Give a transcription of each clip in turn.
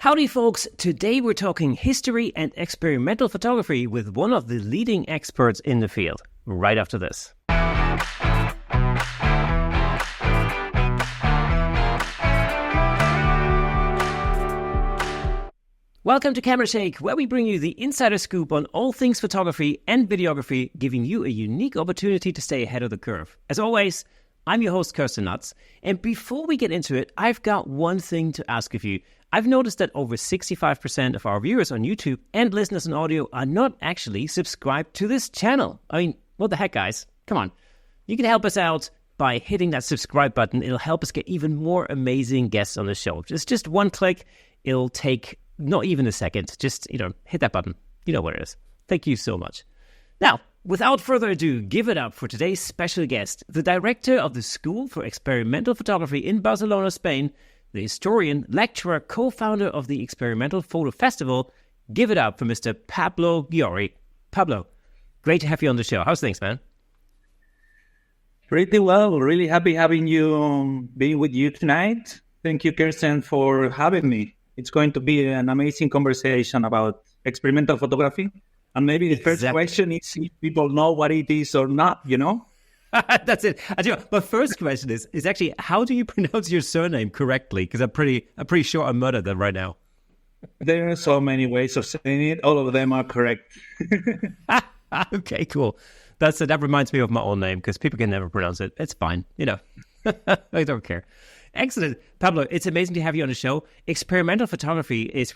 Howdy folks, today we're talking history and experimental photography with one of the leading experts in the field, right after this. Welcome to Camera Shake, where we bring you the insider scoop on all things photography and videography, giving you a unique opportunity to stay ahead of the curve. As always, I'm your host, Kirsten Nuts, and before we get into it, I've got one thing to ask of you. I've noticed that over 65% of our viewers on YouTube and listeners on audio are not actually subscribed to this channel. I mean, what the heck, guys? Come on. You can help us out by hitting that subscribe button. It'll help us get even more amazing guests on the show. Just one click. It'll take not even a second. Just, hit that button. You know what it is. Thank you so much. Now, without further ado, give it up for today's special guest, the director of the School for Experimental Photography in Barcelona, Spain, the historian, lecturer, co-founder of the Experimental Photo Festival. Give it up for Mr. Pablo Giori. Pablo, great to have you on the show. How's things, man? Pretty well. Really happy having you, being with you tonight. Thank you, Kirsten, for having me. It's going to be an amazing conversation about experimental photography. And maybe the first question is if people know what it is or not, That's it. My first question is actually, how do you pronounce your surname correctly? Because I'm pretty sure I murdered them right now. There are so many ways of saying it. All of them are correct. Okay, cool. That reminds me of my own name because people can never pronounce it. It's fine, I don't care. Excellent. Pablo, it's amazing to have you on the show. Experimental photography is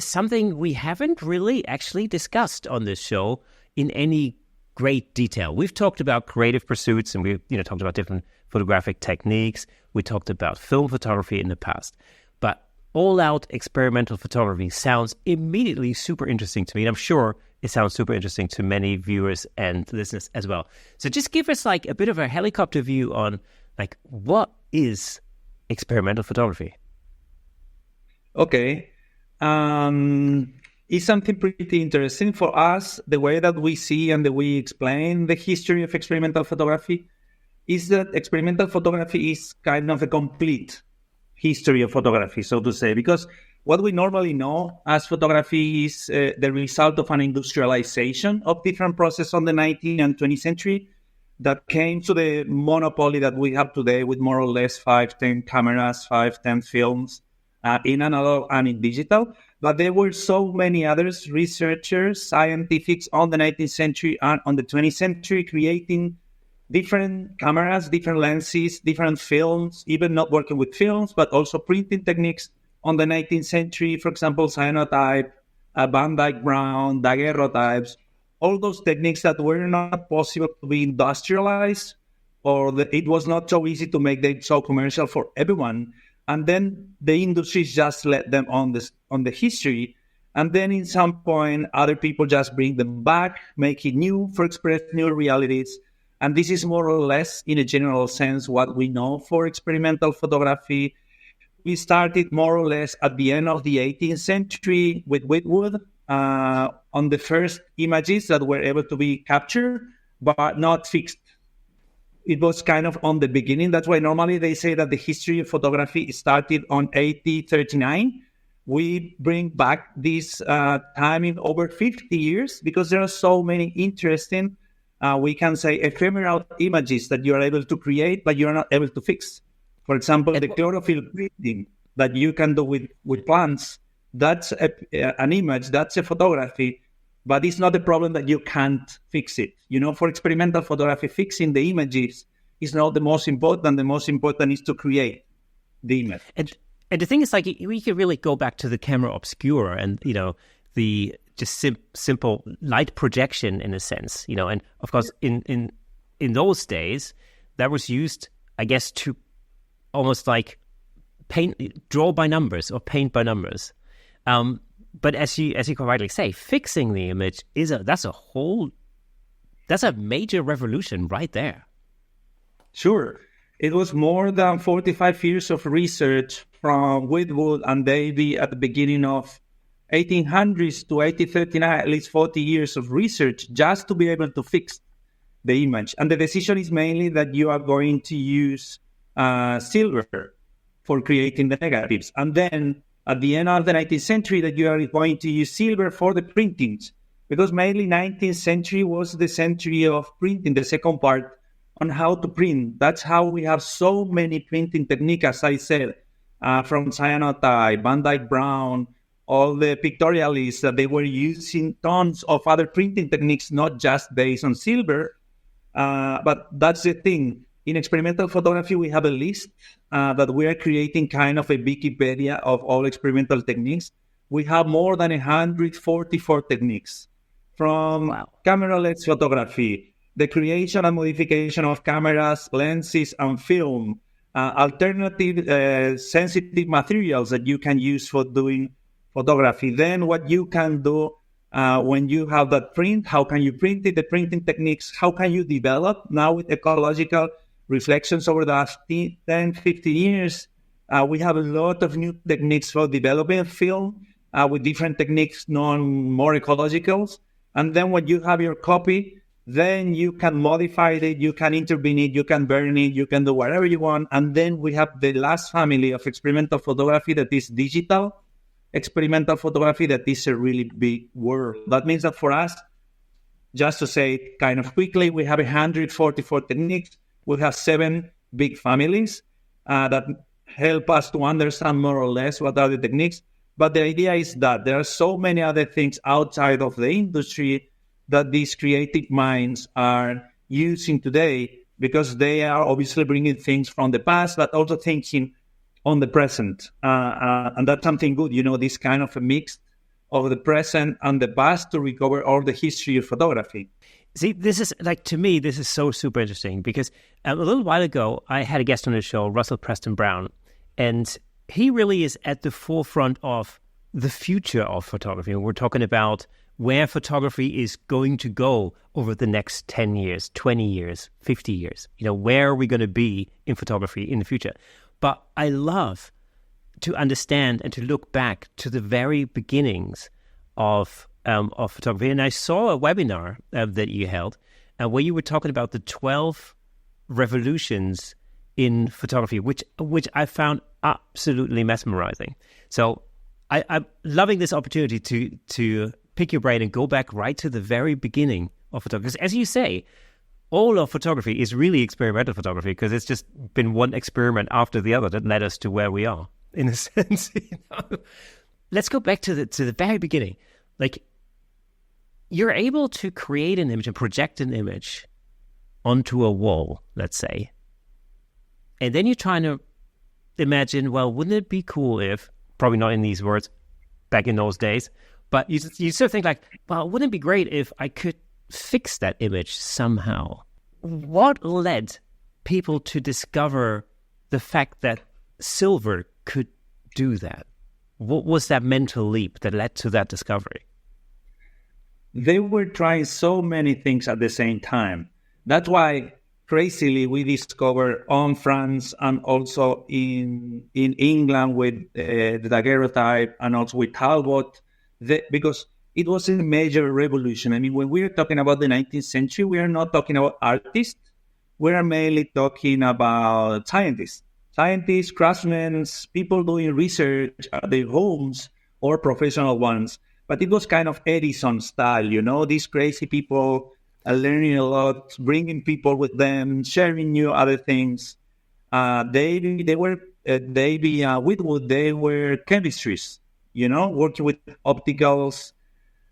something we haven't really actually discussed on this show in any great detail. We've talked about creative pursuits and we've talked about different photographic techniques. We talked about film photography in the past. But all-out experimental photography sounds immediately super interesting to me. And I'm sure it sounds super interesting to many viewers and listeners as well. So just give us a bit of a helicopter view on what is experimental photography? Okay. It's something pretty interesting for us. The way that we see and that we explain the history of experimental photography is that experimental photography is kind of a complete history of photography, so to say, because what we normally know as photography is the result of an industrialization of different processes on the 19th and 20th century that came to the monopoly that we have today with more or less 5-10 cameras, 5-10 films in analog and in digital. But there were so many others, researchers, scientists on the 19th century and on the 20th century creating different cameras, different lenses, different films, even not working with films, but also printing techniques on the 19th century. For example, cyanotype, Van Dyke Brown, daguerreotypes, all those techniques that were not possible to be industrialized or it was not so easy to make them so commercial for everyone. And then the industries just let them on the history. And then in some point, other people just bring them back, make it new for express new realities. And this is more or less, in a general sense, what we know for experimental photography. We started more or less at the end of the 18th century with Whitwood on the first images that were able to be captured, but not fixed. It was kind of on the beginning. That's why normally they say that the history of photography started on 1839. We bring back this time in over 50 years because there are so many interesting, we can say, ephemeral images that you are able to create, but you are not able to fix. For example, the chlorophyll printing that you can do with plants, that's an image, that's a photography, but it's not a problem that you can't fix it. For experimental photography, fixing the images is not the most important. The most important is to create the image. And the thing is, we could really go back to the camera obscura and, the just simple light projection in a sense, and of course, in those days, that was used, I guess, to almost draw by numbers or paint by numbers. But as you can rightly say, fixing the image that's a major revolution right there. Sure. It was more than 45 years of research from Whitwood and Davy at the beginning of 1800s to 1839, at least 40 years of research just to be able to fix the image. And the decision is mainly that you are going to use silver for creating the negatives. And then at the end of the 19th century that you are going to use silver for the printings, because mainly 19th century was the century of printing, the second part on how to print. That's how we have so many printing techniques, as I said, from cyanotype, Van Dyke Brown, all the pictorialists that they were using tons of other printing techniques, not just based on silver. But that's the thing. In experimental photography, we have a list that we are creating kind of a Wikipedia of all experimental techniques. We have more than 144 techniques, from camera-less photography, the creation and modification of cameras, lenses, and film, alternative sensitive materials that you can use for doing photography. Then what you can do when you have that print, how can you print it, the printing techniques, how can you develop now with ecological reflections over the last 10, 15 years. We have a lot of new techniques for developing film with different techniques known more ecologicals. And then when you have your copy, then you can modify it, you can intervene it, you can burn it, you can do whatever you want. And then we have the last family of experimental photography that is digital experimental photography, that is a really big world. That means that for us, just to say it kind of quickly, we have 144 techniques. We have 7 big families that help us to understand more or less what are the techniques. But the idea is that there are so many other things outside of the industry that these creative minds are using today, because they are obviously bringing things from the past, but also thinking on the present. And that's something good, this kind of a mix of the present and the past to recover all the history of photography. See, this is, to me, this is so super interesting, because a little while ago, I had a guest on the show, Russell Preston Brown, and he really is at the forefront of the future of photography. And we're talking about where photography is going to go over the next 10 years, 20 years, 50 years. Where are we going to be in photography in the future? But I love to understand and to look back to the very beginnings of photography. And I saw a webinar that you held where you were talking about the 12 revolutions in photography, which I found absolutely mesmerizing. So I'm loving this opportunity to pick your brain and go back right to the very beginning of photography. Because as you say, all of photography is really experimental photography, because it's just been one experiment after the other that led us to where we are, in a sense. Let's go back to the very beginning. You're able to create an image and project an image onto a wall, let's say. And then you're trying to imagine, well, wouldn't it be cool if, probably not in these words back in those days, but you sort of think well, wouldn't it be great if I could fix that image somehow? What led people to discover the fact that silver could do that? What was that mental leap that led to that discovery? They were trying so many things at the same time. That's why, crazily, we discovered on France and also in England with the daguerreotype, and also with Talbot, because it was a major revolution. I mean, when we're talking about the 19th century, we are not talking about artists. We are mainly talking about scientists, craftsmen, people doing research at their homes, or professional ones. But it was kind of Edison style, these crazy people learning a lot, bringing people with them, sharing new other things. Davy Whitwood, they were chemistries, working with opticals.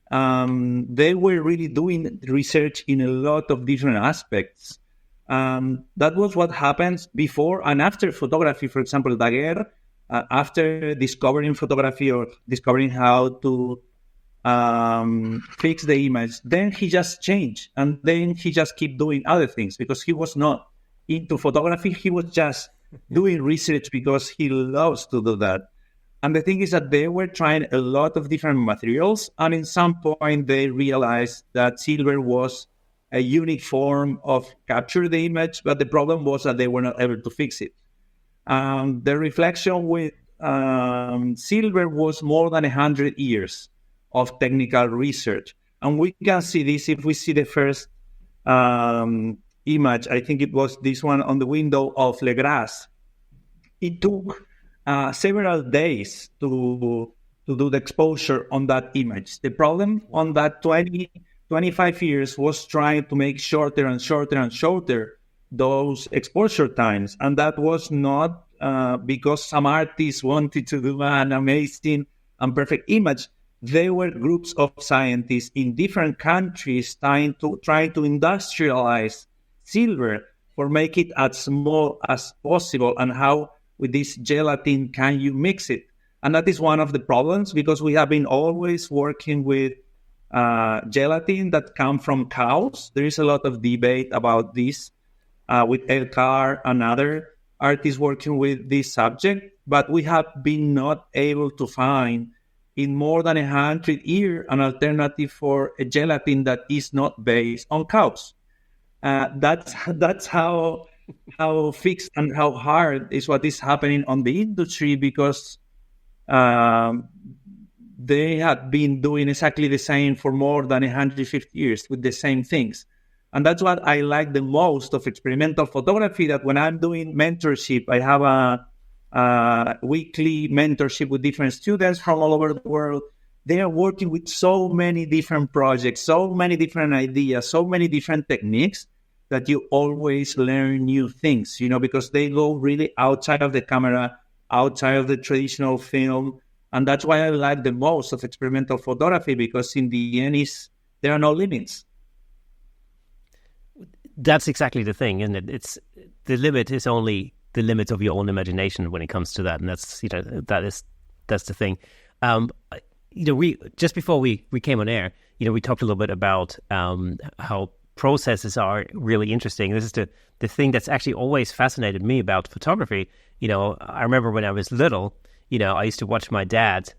They were really doing research in a lot of different aspects. That was what happens before and after photography. For example, Daguerre, after discovering photography or discovering how to fix the image, then he just changed, and then he just kept doing other things because he was not into photography. He was just doing research because he loves to do that. And the thing is that they were trying a lot of different materials, and in some point they realized that silver was a unique form of capture the image, but the problem was that they were not able to fix it. The reflection with silver was more than 100 years of technical research. And we can see this if we see the first image. I think it was this one on the window of Legras. It took several days to do the exposure on that image. The problem on that 25 years was trying to make shorter and shorter and shorter those exposure times. And that was not because some artists wanted to do an amazing and perfect image. They were groups of scientists in different countries trying to industrialize silver or make it as small as possible, and how with this gelatin can you mix it. And that is one of the problems, because we have been always working with gelatin that come from cows. There is a lot of debate about this with Elkar and other artists working with this subject, but we have been not able to find in more than 100 years an alternative for a gelatin that is not based on cows. That's how fixed and how hard is what is happening on the industry, because they had been doing exactly the same for more than 150 years with the same things. And that's what I like the most of experimental photography, that when I'm doing mentorship, I have a weekly mentorship with different students from all over the world. They are working with so many different projects, so many different ideas, so many different techniques, that you always learn new things, because they go really outside of the camera, outside of the traditional film. And that's why I like the most of experimental photography, because in the end, there are no limits. That's exactly the thing, and it's the limit is only the limit of your own imagination when it comes to that, and that's the thing. We just before we came on air, we talked a little bit about how processes are really interesting. This is the thing that's actually always fascinated me about photography. I remember when I was little, I used to watch my dad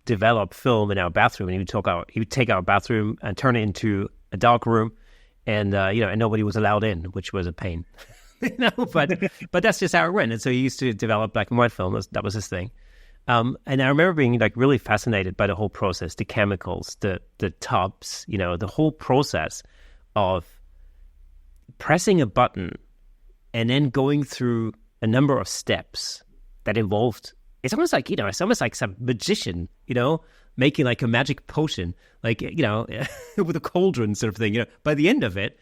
develop film in our bathroom, and he would take our bathroom and turn it into a dark room. And and nobody was allowed in, which was a pain, But that's just how it went. And so he used to develop black and white film. That was his thing. And I remember being really fascinated by the whole process, the chemicals, the tubs, the whole process of pressing a button and then going through a number of steps that involved. It's almost like it's almost like some magician, making like a magic potion, with a cauldron sort of thing. By the end of it,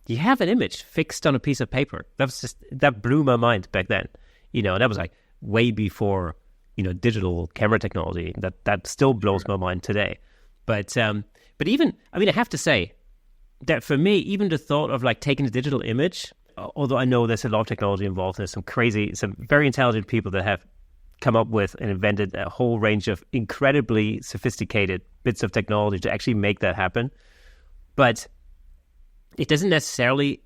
you have an image fixed on a piece of paper. That blew my mind back then. That was like way before, digital camera technology. That still blows my mind today. But even, I have to say that for me, even the thought of like taking a digital image, although I know there's a lot of technology involved, there's some very intelligent people that have come up with and invented a whole range of incredibly sophisticated bits of technology to actually make that happen. But it doesn't necessarily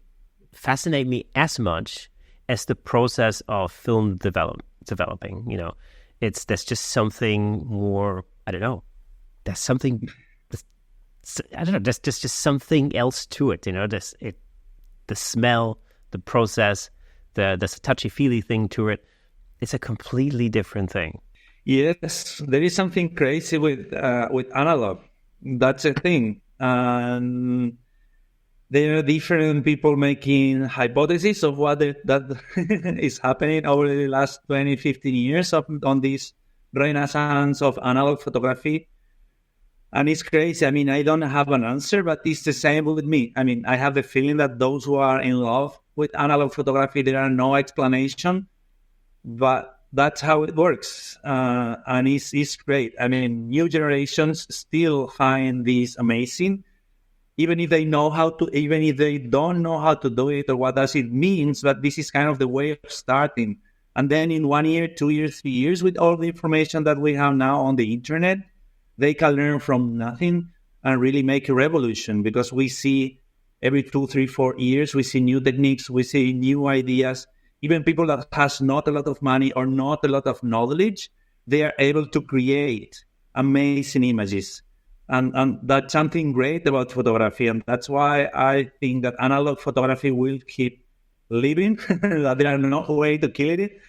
fascinate me as much as the process of film developing. There's just something more, I don't know. There's something, I don't know, there's just something else to it. The smell, the process, there's a touchy-feely thing to it. It's a completely different thing. Yes, there is something crazy with analog. That's a thing. And there are different people making hypotheses of what that is happening over the last 20, 15 years on this renaissance of analog photography. And it's crazy. I don't have an answer, but it's the same with me. I have the feeling that those who are in love with analog photography, there are no explanation. But that's how it works, and it's great. New generations still find this amazing, even if they even if they don't know how to do it or what does it mean. But this is kind of the way of starting. And then in 1 year, 2 years, 3 years, with all the information that we have now on the internet, they can learn from nothing and really make a revolution, because we see every 2, 3, 4 years, we see new techniques, we see new ideas. Even people that has not a lot of money or not a lot of knowledge, they are able to create amazing images. And that's something great about photography. And that's why I think that analog photography will keep living, that there are no way to kill it.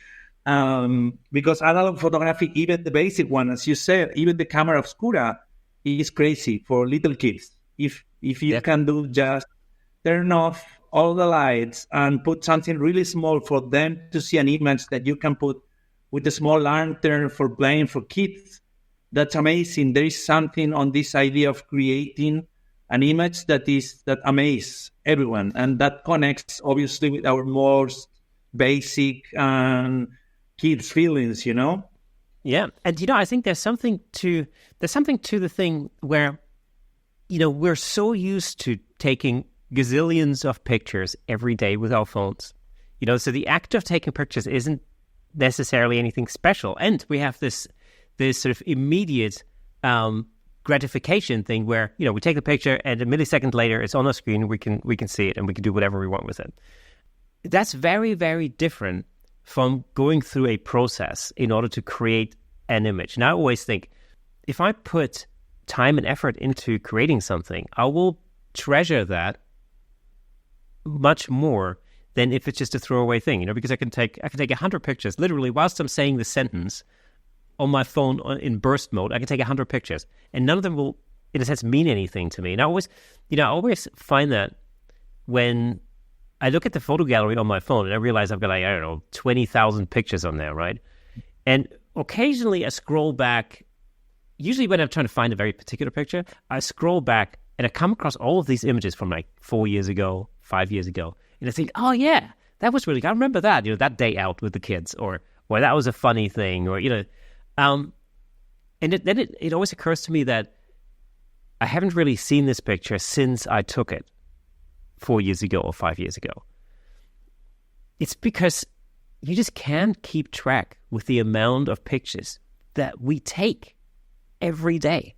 Because analog photography, even the basic one, as you said, even the camera obscura is crazy for little kids. If you can do just turn off all the lights and put something really small for them to see an image that you can put with a small lantern for playing for kids. That's amazing. There is something on this idea of creating an image that amazes everyone, and that connects obviously with our most basic kids' feelings, you know. Yeah, and I think there's something to the thing where, we're so used to taking gazillions of pictures every day with our phones, so the act of taking pictures isn't necessarily anything special, and we have this sort of immediate gratification thing where we take the picture and a millisecond later it's on the screen, we can see it and we can do whatever we want with it. That's very, very different from going through a process in order to create an image. And I always think, if I put time and effort into creating something, I will treasure that much more than if it's just a throwaway thing, because I can take 100 pictures, literally, whilst I'm saying the sentence on my phone in burst mode. I can take 100 pictures, and none of them will, in a sense, mean anything to me. And I always find that when I look at the photo gallery on my phone and I realize I've got 20,000 pictures on there, right? And occasionally I scroll back, usually when I'm trying to find a very particular picture, I scroll back and I come across all of these images from 4 years ago, 5 years ago. And I think, oh yeah, that was really good. I remember that, that day out with the kids, or that was a funny thing, or, and then it always occurs to me that I haven't really seen this picture since I took it 4 years ago or 5 years ago. It's because you just can't keep track with the amount of pictures that we take every day,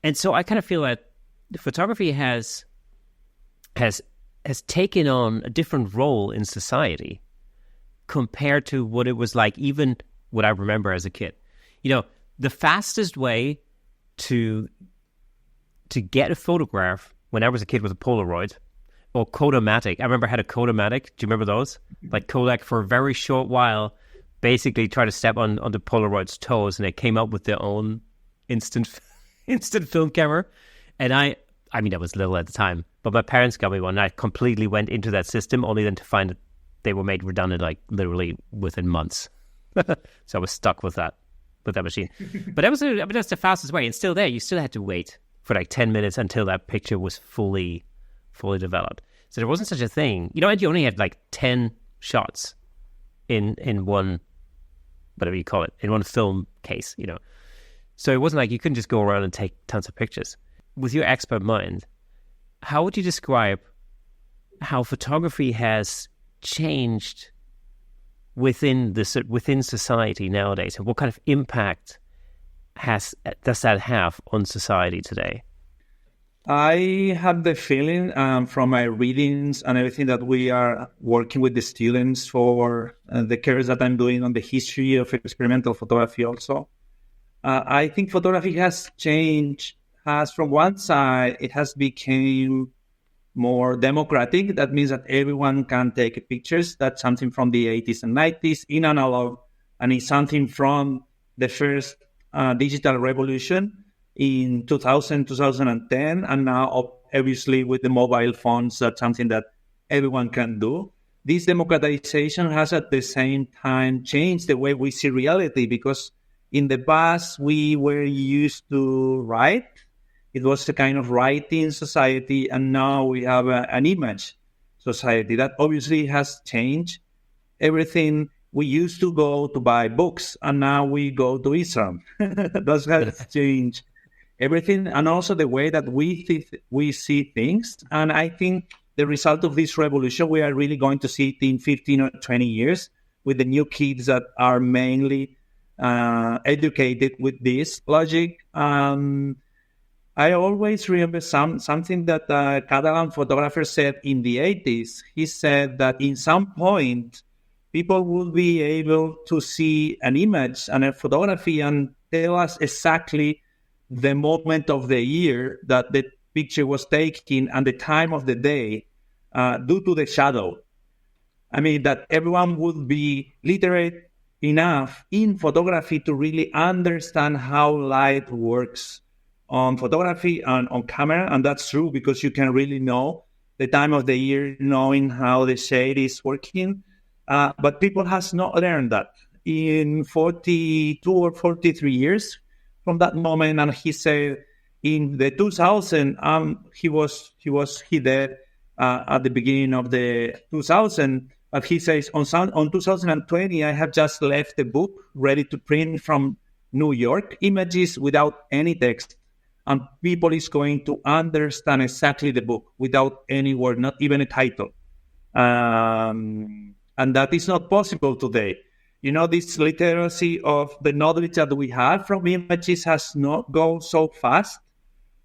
And so I kind of feel that photography has taken on a different role in society compared to what it was like, even what I remember as a kid. The fastest way to get a photograph when I was a kid was a Polaroid or Kodamatic. I remember I had a Kodamatic. Do you remember those? Like Kodak, for a very short while, basically tried to step on the Polaroid's toes, and they came up with their own instant film camera. And I mean, I was little at the time, but my parents got me one, and I completely went into that system, only then to find that they were made redundant, literally within months. So I was stuck with that machine. But that's the fastest way. And still there, you still had to wait for 10 minutes until that picture was fully developed. So there wasn't such a thing. And you only had 10 shots in one, whatever you call it, in one film case, So it wasn't like you couldn't just go around and take tons of pictures. With your expert mind, how would you describe how photography has changed within society nowadays, and what kind of impact does that have on society today? I have the feeling from my readings and everything that we are working with the students for the course that I'm doing on the history of experimental photography also. I think photography has changed. From one side, it has become more democratic. That means that everyone can take pictures. That's something from the 80s and 90s in analog, and it's something from the first digital revolution in 2000, 2010, and now obviously with the mobile phones, that's something that everyone can do. This democratization has at the same time changed the way we see reality, because in the past we were used to write. It was a kind of writing society, and now we have an image society. That obviously has changed everything. We used to go to buy books, and now we go to Instagram. That has changed everything, and also the way that we see things. And I think the result of this revolution, we are really going to see it in 15 or 20 years with the new kids that are mainly educated with this logic. I always remember something that a Catalan photographer said in the 80s. He said that in some point, people will be able to see an image and a photography and tell us exactly the moment of the year that the picture was taken and the time of the day due to the shadow. I mean, that everyone would be literate enough in photography to really understand how light works on photography and on camera. And that's true, because you can really know the time of the year, knowing how the shade is working. But people has not learned that in 42 or 43 years from that moment. And he said in the 2000, he died at the beginning of the 2000. But he says on 2020, I have just left the book ready to print from New York, images without any text. And people is going to understand exactly the book without any word, not even a title. And that is not possible today. This literacy of the knowledge that we have from images has not gone so fast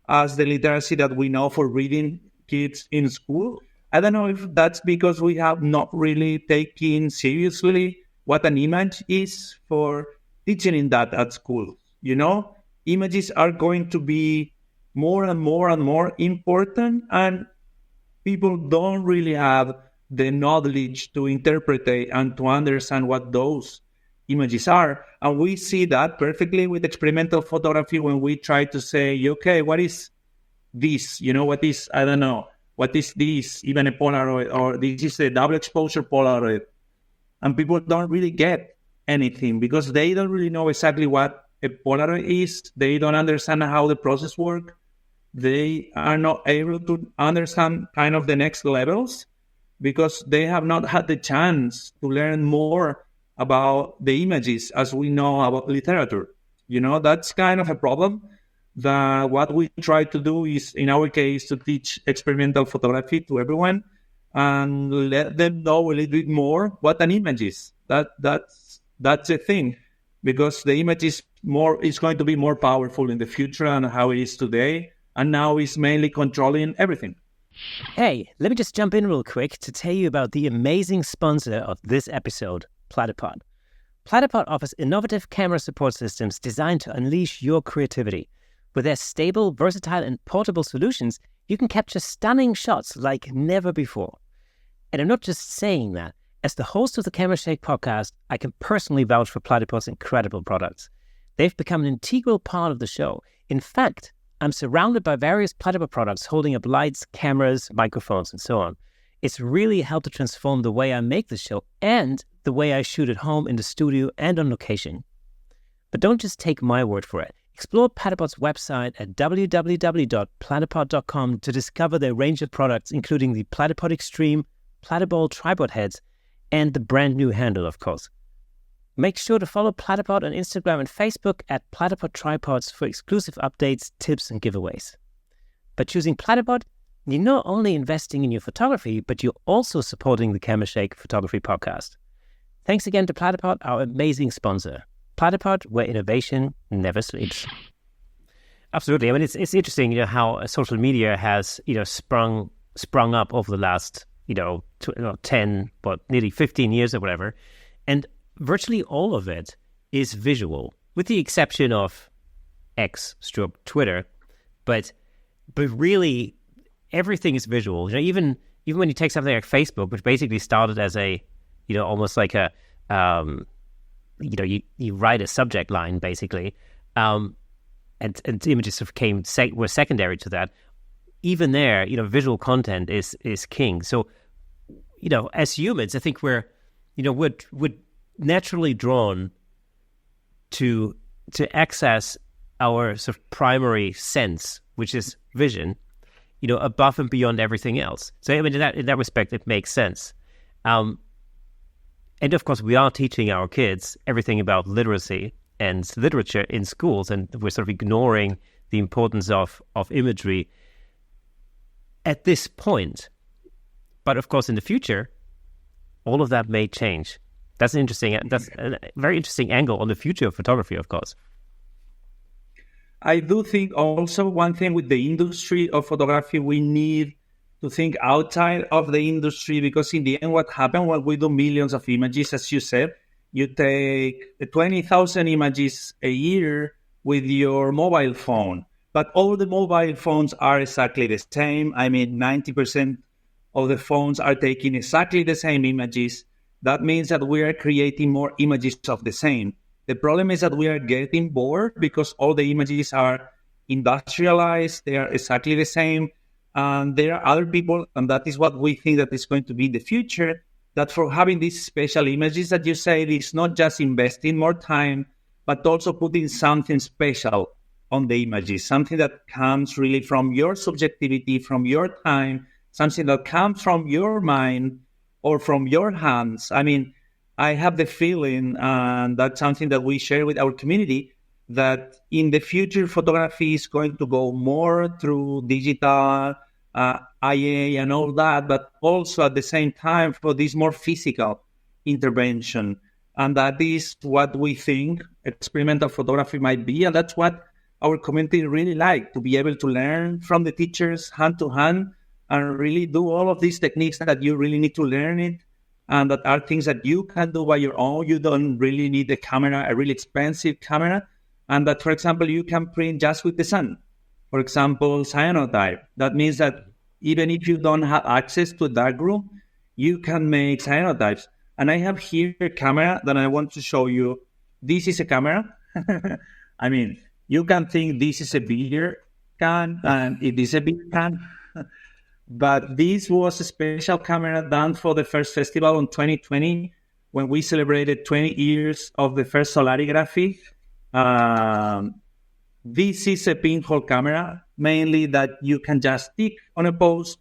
as the literacy that we know for reading kids in school. I don't know if that's because we have not really taken seriously what an image is for teaching in that at school. Images are going to be more and more and more important, and people don't really have the knowledge to interpret and to understand what those images are. And we see that perfectly with experimental photography when we try to say, okay, what is this? What is, I don't know, what is this? Even a Polaroid, or this is a double exposure Polaroid. And people don't really get anything because they don't really know exactly what a Polaroid is. They don't understand how the process works. They are not able to understand kind of the next levels because they have not had the chance to learn more about the images as we know about literature. That's kind of a problem. That what we try to do is, in our case, to teach experimental photography to everyone and let them know a little bit more what an image is. That's a thing, because the image is going to be more powerful in the future than how it is today, and now it's mainly controlling everything. Hey, let me just jump in real quick to tell you about the amazing sponsor of this episode, Platypod. Platypod offers innovative camera support systems designed to unleash your creativity. With their stable, versatile, and portable solutions, you can capture stunning shots like never before. And I'm not just saying that. As the host of the Camera Shake podcast, I can personally vouch for Platypod's incredible products. They've become an integral part of the show. In fact, I'm surrounded by various Platypod products holding up lights, cameras, microphones, and so on. It's really helped to transform the way I make the show and the way I shoot at home, in the studio, and on location. But don't just take my word for it. Explore Platypod's website at www.platypod.com to discover their range of products, including the Platypod Extreme, Platypod tripod heads, and the brand new handle, of course. Make sure to follow Platypod on Instagram and Facebook at Platypod Tripods for exclusive updates, tips, and giveaways. By choosing Platypod, you're not only investing in your photography, but you're also supporting the Camera Shake Photography Podcast. Thanks again to Platypod, our amazing sponsor. Platypod, where innovation never sleeps. Absolutely. I mean, it's interesting, how social media has, sprung up over the last, 10, but nearly 15 years or whatever. And virtually all of it is visual, with the exception of X/Twitter. But really, everything is visual. Even when you take something like Facebook, which basically started as a, almost like a, you write a subject line basically, and images sort of were secondary to that. Even there, visual content is king. So, as humans, I think we're naturally drawn to access our sort of primary sense, which is vision, above and beyond everything else. So, I mean, in that respect, it makes sense. And of course, we are teaching our kids everything about literacy and literature in schools, and we're sort of ignoring the importance of imagery at this point. But of course, in the future, all of that may change. That's a very interesting angle on the future of photography, of course. I do think also one thing with the industry of photography, we need to think outside of the industry, because in the end, what happens when we do millions of images, as you said, you take 20,000 images a year with your mobile phone, but all the mobile phones are exactly the same. I mean, 90% of the phones are taking exactly the same images. That means that we are creating more images of the same. The problem is that we are getting bored because all the images are industrialized. They are exactly the same. And there are other people, and that is what we think that is going to be the future, that for having these special images that you say, it's not just investing more time, but also putting something special on the images, something that comes really from your subjectivity, from your time, something that comes from your mind or from your hands. I mean, I have the feeling, and that's something that we share with our community, that in the future, photography is going to go more through digital, IA and all that, but also at the same time for this more physical intervention. And that is what we think experimental photography might be. And that's what our community really like, to be able to learn from the teachers hand to hand and really do all of these techniques that you really need to learn it. And that are things that you can do by your own. You don't really need a camera, a really expensive camera. And that, for example, you can print just with the sun. For example, cyanotype. That means that even if you don't have access to a darkroom, you can make cyanotypes. And I have here a camera that I want to show you. This is a camera. I mean, you can think this is a beer can, and it is a beer can. But this was a special camera done for the first festival in 2020, when we celebrated 20 years of the first solarography. This is a pinhole camera, mainly that you can just stick on a post,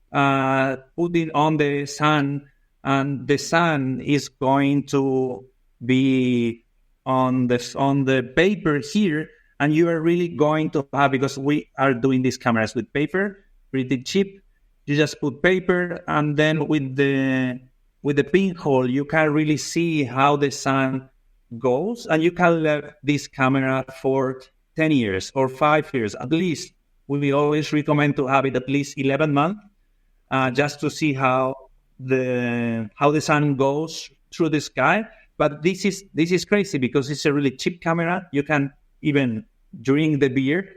put it on the sun, and the sun is going to be on the paper here, and you are really going to have, because we are doing these cameras with paper, pretty cheap. You just put paper, and then with the pinhole, you can really see how the sun goes, and you can let this camera for 10 years or 5 years at least. We always recommend to have it at least 11 months, just to see how the sun goes through the sky. But this is crazy because it's a really cheap camera. You can even drink the beer.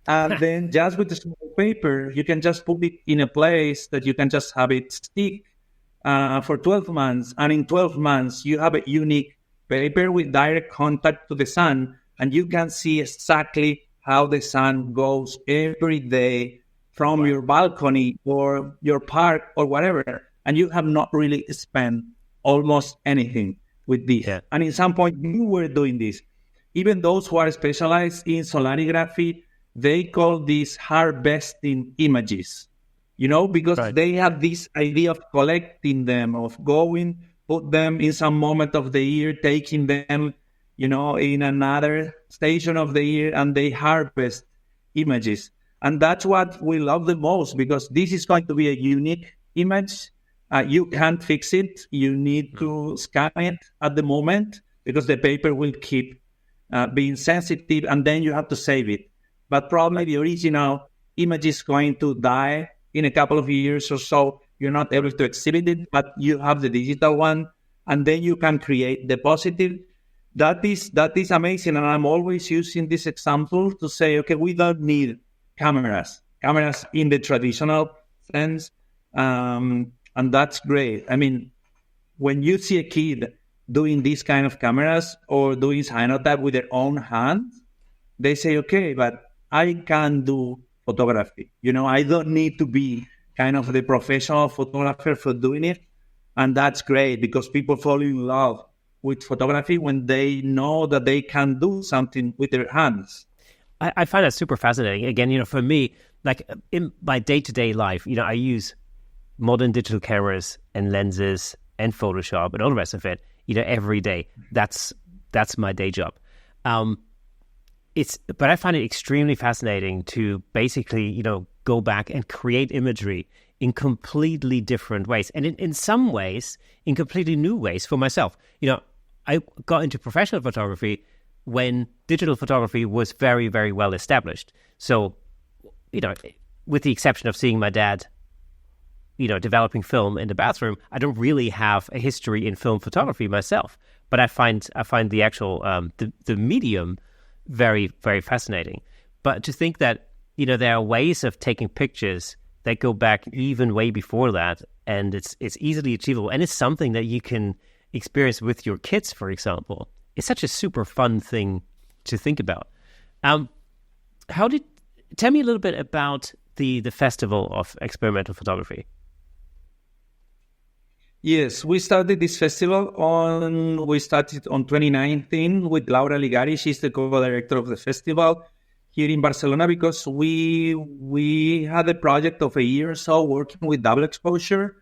And then just with the small paper, you can just put it in a place that you can just have it stick for 12 months. And in 12 months, you have a unique paper with direct contact to the sun. And you can see exactly how the sun goes every day from your balcony or your park or whatever. And you have not really spent almost anything with this. Yeah. And in some point, you were doing this. Even those who are specialized in solarography, they call these harvesting images, because they have this idea of collecting them, of going, put them in some moment of the year, taking them, in another station of the year, and they harvest images. And that's what we love the most, because this is going to be a unique image. You can't fix it. You need to scan it at the moment, because the paper will keep being sensitive, and then you have to save it. But probably the original image is going to die in a couple of years or so. You're not able to exhibit it, but you have the digital one, and then you can create the positive. That is amazing, and I'm always using this example to say, okay, we don't need cameras in the traditional sense, and that's great. I mean, when you see a kid doing these kind of cameras or doing cyanotype with their own hands, they say, okay, but I can do photography. I don't need to be kind of the professional photographer for doing it. And that's great, because people fall in love with photography when they know that they can do something with their hands. I find that super fascinating. Again, for me, like in my day-to-day life, I use modern digital cameras and lenses and Photoshop and all the rest of it, every day. That's my day job. But I find it extremely fascinating to basically, go back and create imagery in completely different ways. And in some ways, in completely new ways for myself. I got into professional photography when digital photography was very, very well established. So, with the exception of seeing my dad, developing film in the bathroom, I don't really have a history in film photography myself. But I find the actual, the medium very, very fascinating. But to think that, there are ways of taking pictures that go back even way before that, and it's easily achievable, and it's something that you can experience with your kids, for example. It's such a super fun thing to think about. Tell me a little bit about the Festival of Experimental Photography. Yes, we started on 2019 with Laura Ligari. She's the co-director of the festival here in Barcelona, because we had a project of a year or so working with double exposure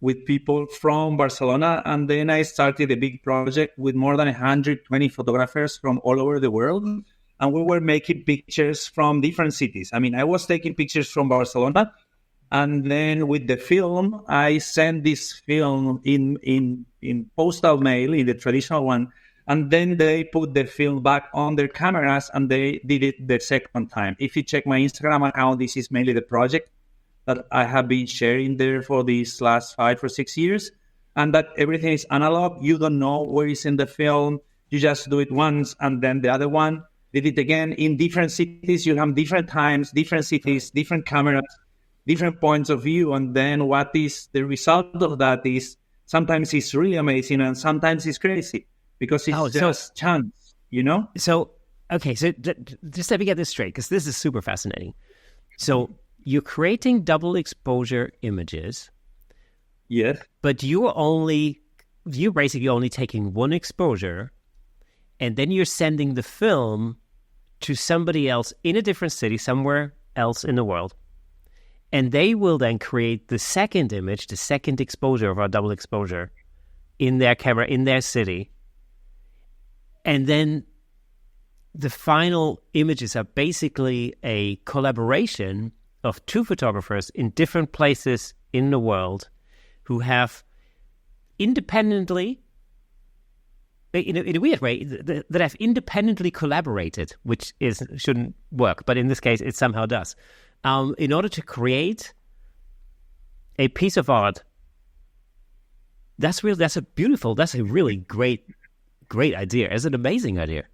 with people from Barcelona. And then I started a big project with more than 120 photographers from all over the world. And we were making pictures from different cities. I mean, I was taking pictures from Barcelona, and then with the film, I sent this film in postal mail, in the traditional one. And then they put the film back on their cameras and they did it the second time. If you check my Instagram account, this is mainly the project that I have been sharing there for these last 5 or 6 years. And that everything is analog. You don't know where is in the film. You just do it once, and then the other one did it again. In different cities, you have different times, different cities, different cameras, different points of view. And then what is the result of that is sometimes it's really amazing and sometimes it's crazy, because it's just chance, you know? So, okay, so just let me get this straight, because this is super fascinating. So you're creating double exposure images. Yes. But you're basically only taking one exposure, and then you're sending the film to somebody else in a different city, somewhere else in the world. And they will then create the second image, the second exposure of our double exposure in their camera, in their city. And then the final images are basically a collaboration of two photographers in different places in the world who have independently, in a weird way, that have independently collaborated, which shouldn't work, but in this case it somehow does, in order to create a piece of art. That's a really great idea. It's an amazing idea.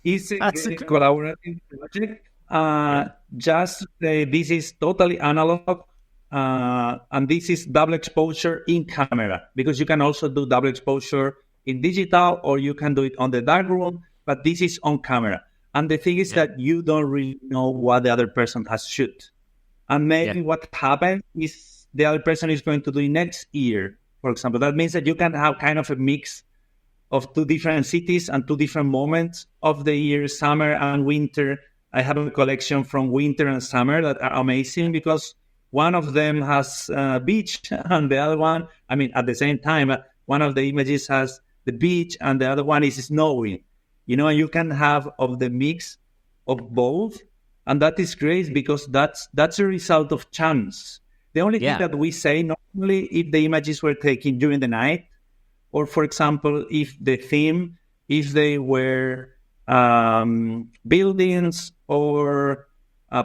It's a great collaborative project. Just to say, this is totally analog, and this is double exposure in camera, because you can also do double exposure in digital, or you can do it on the darkroom, but this is on camera. And the thing is that you don't really know what the other person has shot. And maybe what happens is the other person is going to do it next year, for example. That means that you can have kind of a mix of two different cities and two different moments of the year, summer and winter. I have a collection from winter and summer that are amazing, because one of them has beach and the other one, I mean, at the same time, one of the images has the beach and the other one is snowing. You know, you can have of the mix of both. And that is great, because that's a result of chance. The only thing that we say, normally, if the images were taken during the night, or for example, if the theme, if they were buildings or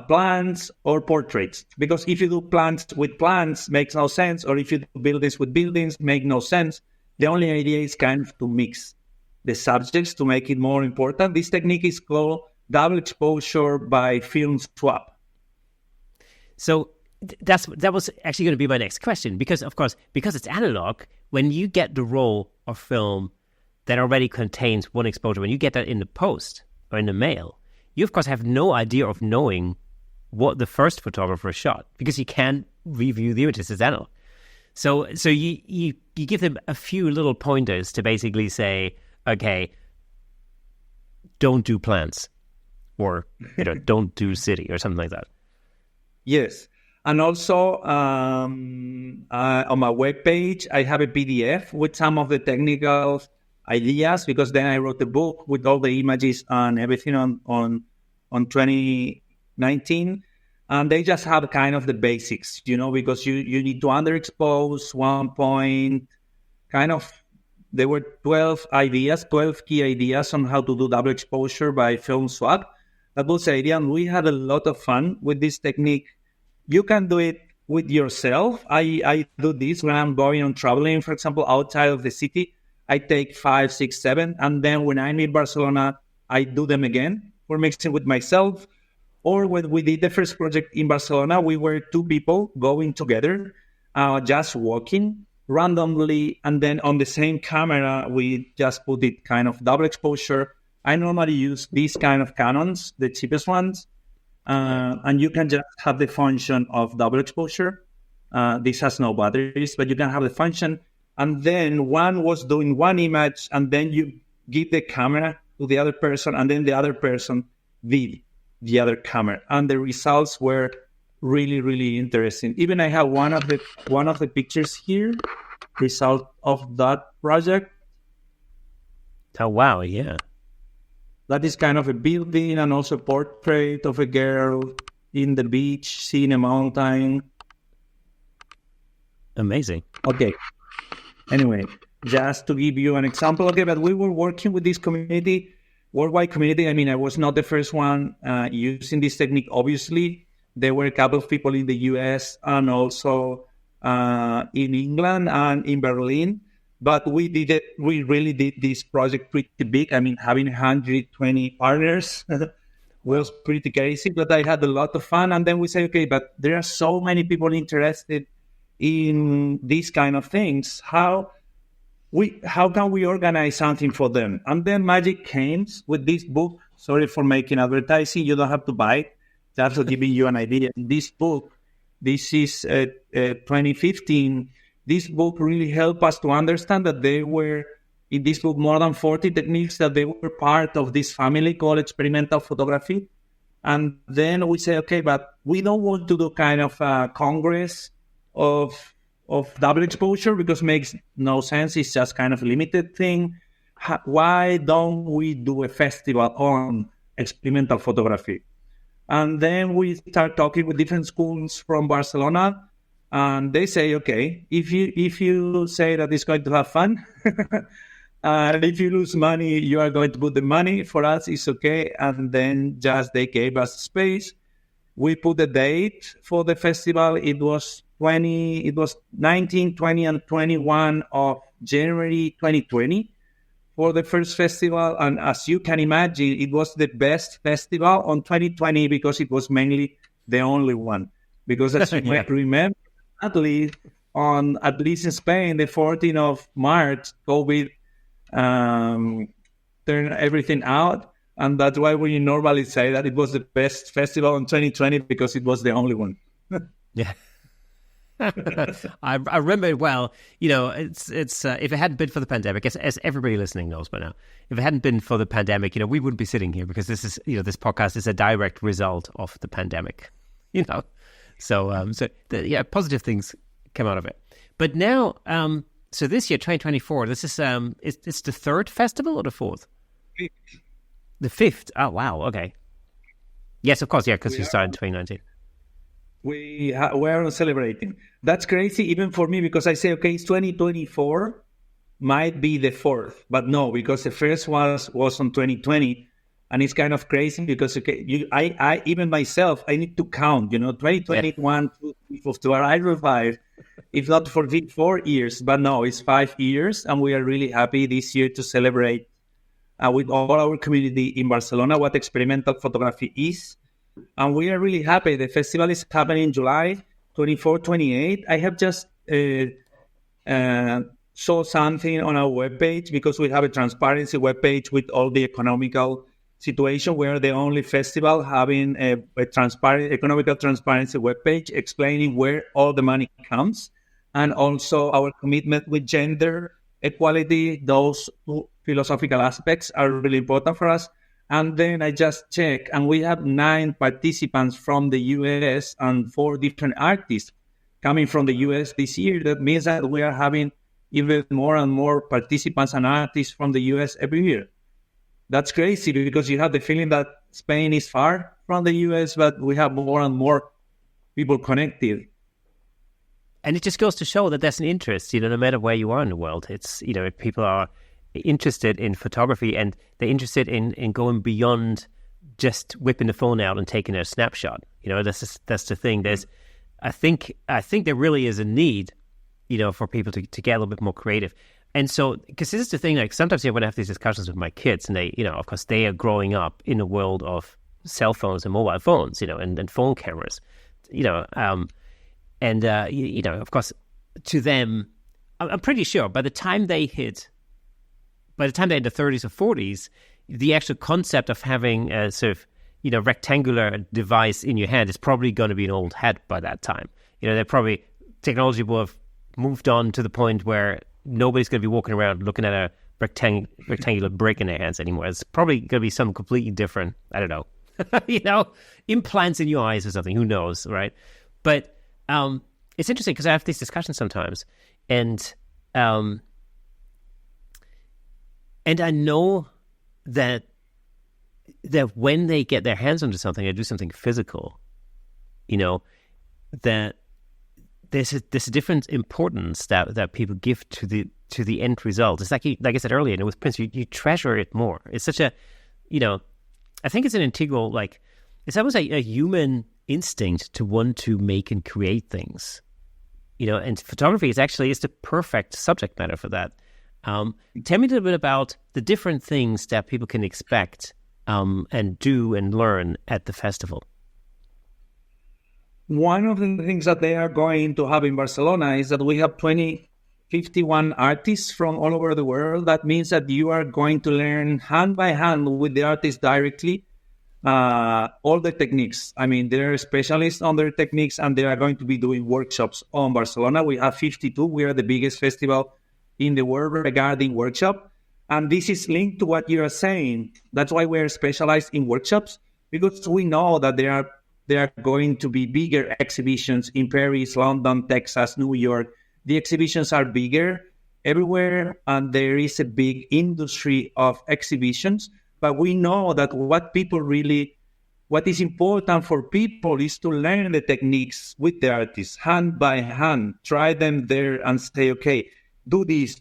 plants or portraits. Because if you do plants with plants, makes no sense. Or if you do buildings with buildings, make no sense. The only idea is kind of to mix the subjects to make it more important. This technique is called double exposure by film swap. So that was actually going to be my next question, because of course, because it's analog, when you get the roll of film that already contains one exposure, when you get that in the post or in the mail, you of course have no idea of knowing what the first photographer shot, because you can't review the images as analog. So you give them a few little pointers to basically say, okay, don't do plants, or don't do city, or something like that. Yes. And also on my webpage, I have a PDF with some of the technical ideas, because then I wrote the book with all the images and everything on 2019. And they just have kind of the basics, because you need to underexpose 1 point, kind of. There were 12 key ideas on how to do double exposure by film swap. That was the idea, and we had a lot of fun with this technique. You can do it with yourself. I do this when I'm going on traveling, for example, outside of the city. I take 5, 6, 7, and then when I'm in Barcelona, I do them again for mixing with myself. Or when we did the first project in Barcelona, we were 2 people going together, just walking randomly, and then on the same camera, we just put it kind of double exposure. I normally use these kind of Canons, the cheapest ones, and you can just have the function of double exposure. This has no batteries, but you can have the function And then one was doing one image, and then you give the camera to the other person, and then the other person did the other camera. And the results were really, really interesting. Even I have one of the pictures here, result of that project. Oh, wow, yeah. That is kind of a building and also a portrait of a girl in the beach, seeing a mountain. Amazing. Okay. Anyway, just to give you an example, okay, but we were working with this community, worldwide community. I mean, I was not the first one using this technique, obviously. There were a couple of people in the US and also in England and in Berlin. But we really did this project pretty big. I mean, having 120 partners was pretty crazy, but I had a lot of fun. And then we say, okay, but there are so many people interested in these kind of things. How can we organize something for them? And then Magic came with this book. Sorry for making advertising. You don't have to buy it. Just to give you an idea. This book, this is 2015. This book really helped us to understand that there were, in this book, more than 40 techniques that they were part of this family called experimental photography. And then we say, okay, but we don't want to do kind of a congress of double exposure because it makes no sense. It's just kind of a limited thing. Why don't we do a festival on experimental photography? And then we start talking with different schools from Barcelona. And they say, okay, if you say that it's going to have fun, and if you lose money, you are going to put the money. For us, it's okay. And then just they gave us space. We put a date for the festival. It was 19, 20, and 21 of January 2020 for the first festival. And as you can imagine, it was the best festival on 2020 because it was mainly the only one. Because as you might remember, at least in Spain, the 14th of March, COVID turned everything out. And that's why we normally say that it was the best festival in 2020 because it was the only one. Yeah. I remember it well. You know, it's if it hadn't been for the pandemic, as everybody listening knows by now, if it hadn't been for the pandemic, you know, we wouldn't be sitting here because this is, you know, this podcast is a direct result of the pandemic, you know. So, positive things come out of it. But now, so this year, 2024, this is it's the third festival or the fourth? Fifth. The fifth. Oh, wow. Okay. Yes, of course. Yeah, because you started in 2019. We're celebrating. That's crazy, even for me, because I say, okay, it's 2024, might be the fourth, but no, because the first one was on 2020. And it's kind of crazy because, okay, I even myself, I need to count, you know, 2021, 2022, I revive, if not for 4 years, but no, it's 5 years. And we are really happy this year to celebrate with all our community in Barcelona what experimental photography is. And we are really happy. The festival is happening July 24, 28. I have just saw something on our webpage because we have a transparency webpage with all the economical situation. We're the only festival having a economical transparency webpage explaining where all the money comes, and also our commitment with gender equality. Those two philosophical aspects are really important for us. And then I just checked, and we have 9 participants from the US and 4 different artists coming from the US this year. That means that we are having even more and more participants and artists from the US every year. That's crazy because you have the feeling that Spain is far from the US, but we have more and more people connected. And it just goes to show that there's an interest, you know, no matter where you are in the world. It's, you know, people are interested in photography and they're interested in going beyond just whipping the phone out and taking a snapshot. You know, that's the thing. I think there really is a need, you know, for people to get a little bit more creative. And so, because this is the thing, like sometimes when I have these discussions with my kids and they, you know, of course they are growing up in a world of cell phones and mobile phones, you know, and phone cameras, you know, you know, of course to them, I'm pretty sure by the time they're in the 30s or 40s, the actual concept of having a sort of, you know, rectangular device in your hand is probably going to be an old hat by that time. You know, technology will have moved on to the point where nobody's going to be walking around looking at a rectangular brick in their hands anymore. It's probably going to be something completely different. I don't know. Implants in your eyes or something. Who knows, right? But it's interesting because I have these discussions sometimes, and I know that when they get their hands onto something and do something physical, that there's a different importance that people give to the end result. It's like I said earlier, with Prince, you treasure it more. It's such a, I think it's an integral, it's almost a human instinct to want to make and create things, and photography is the perfect subject matter for that. Tell me a little bit about the different things that people can expect and do and learn at the festival. One of the things that they are going to have in Barcelona is that we have 51 artists from all over the world. That means that you are going to learn hand by hand with the artists directly all the techniques. I mean, they're specialists on their techniques, and they are going to be doing workshops on Barcelona. We have 52. We are the biggest festival in the world regarding workshop. And this is linked to what you are saying. That's why we're specialized in workshops, because we know that there are going to be bigger exhibitions in Paris, London, Texas, New York. The exhibitions are bigger everywhere, and there is a big industry of exhibitions. But we know that what is important for people is to learn the techniques with the artists, hand by hand, try them there and say, okay, do this,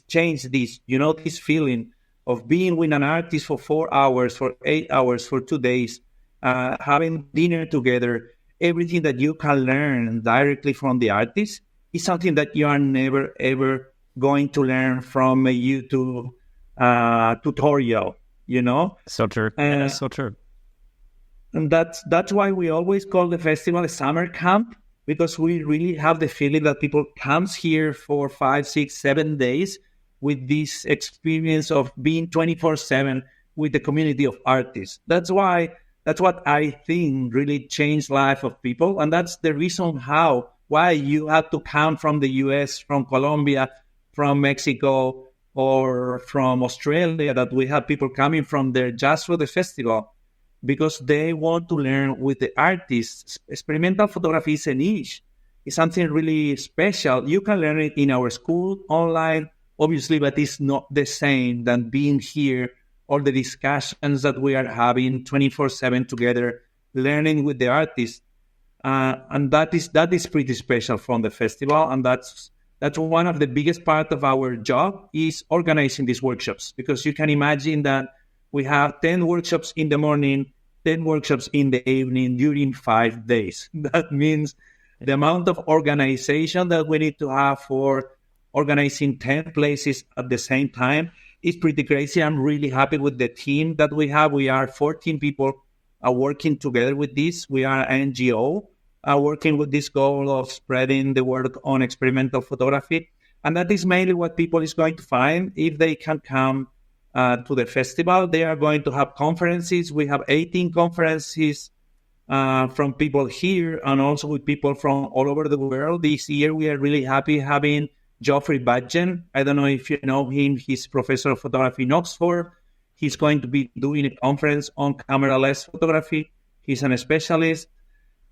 change this. This feeling of being with an artist for 4 hours, for 8 hours, for 2 days, having dinner together, everything that you can learn directly from the artist is something that you are never, ever going to learn from a YouTube tutorial, So true. So true. And that's why we always call the festival a summer camp, because we really have the feeling that people comes here for 5, 6, 7 days with this experience of being 24/7 with the community of artists. That's what I think really changed life of people. And that's the reason why you have to come from the US, from Colombia, from Mexico, or from Australia, that we have people coming from there just for the festival, because they want to learn with the artists. Experimental photography is a niche. It's something really special. You can learn it in our school, online, obviously, but it's not the same than being here, all the discussions that we are having 24/7 together, learning with the artists. And that is pretty special from the festival. And that's one of the biggest part of our job, is organizing these workshops, because you can imagine that we have 10 workshops in the morning, 10 workshops in the evening during 5 days. That means the amount of organization that we need to have for organizing 10 places at the same time is pretty crazy. I'm really happy with the team that we have. We are 14 people working together with this. We are an NGO working with this goal of spreading the word on experimental photography. And that is mainly what people is going to find if they can come to the festival. They are going to have conferences. We have 18 conferences from people here, and also with people from all over the world. This year, we are really happy having Geoffrey Budgen. I don't know if you know him. He's professor of photography in Oxford. He's going to be doing a conference on camera-less photography. He's a specialist.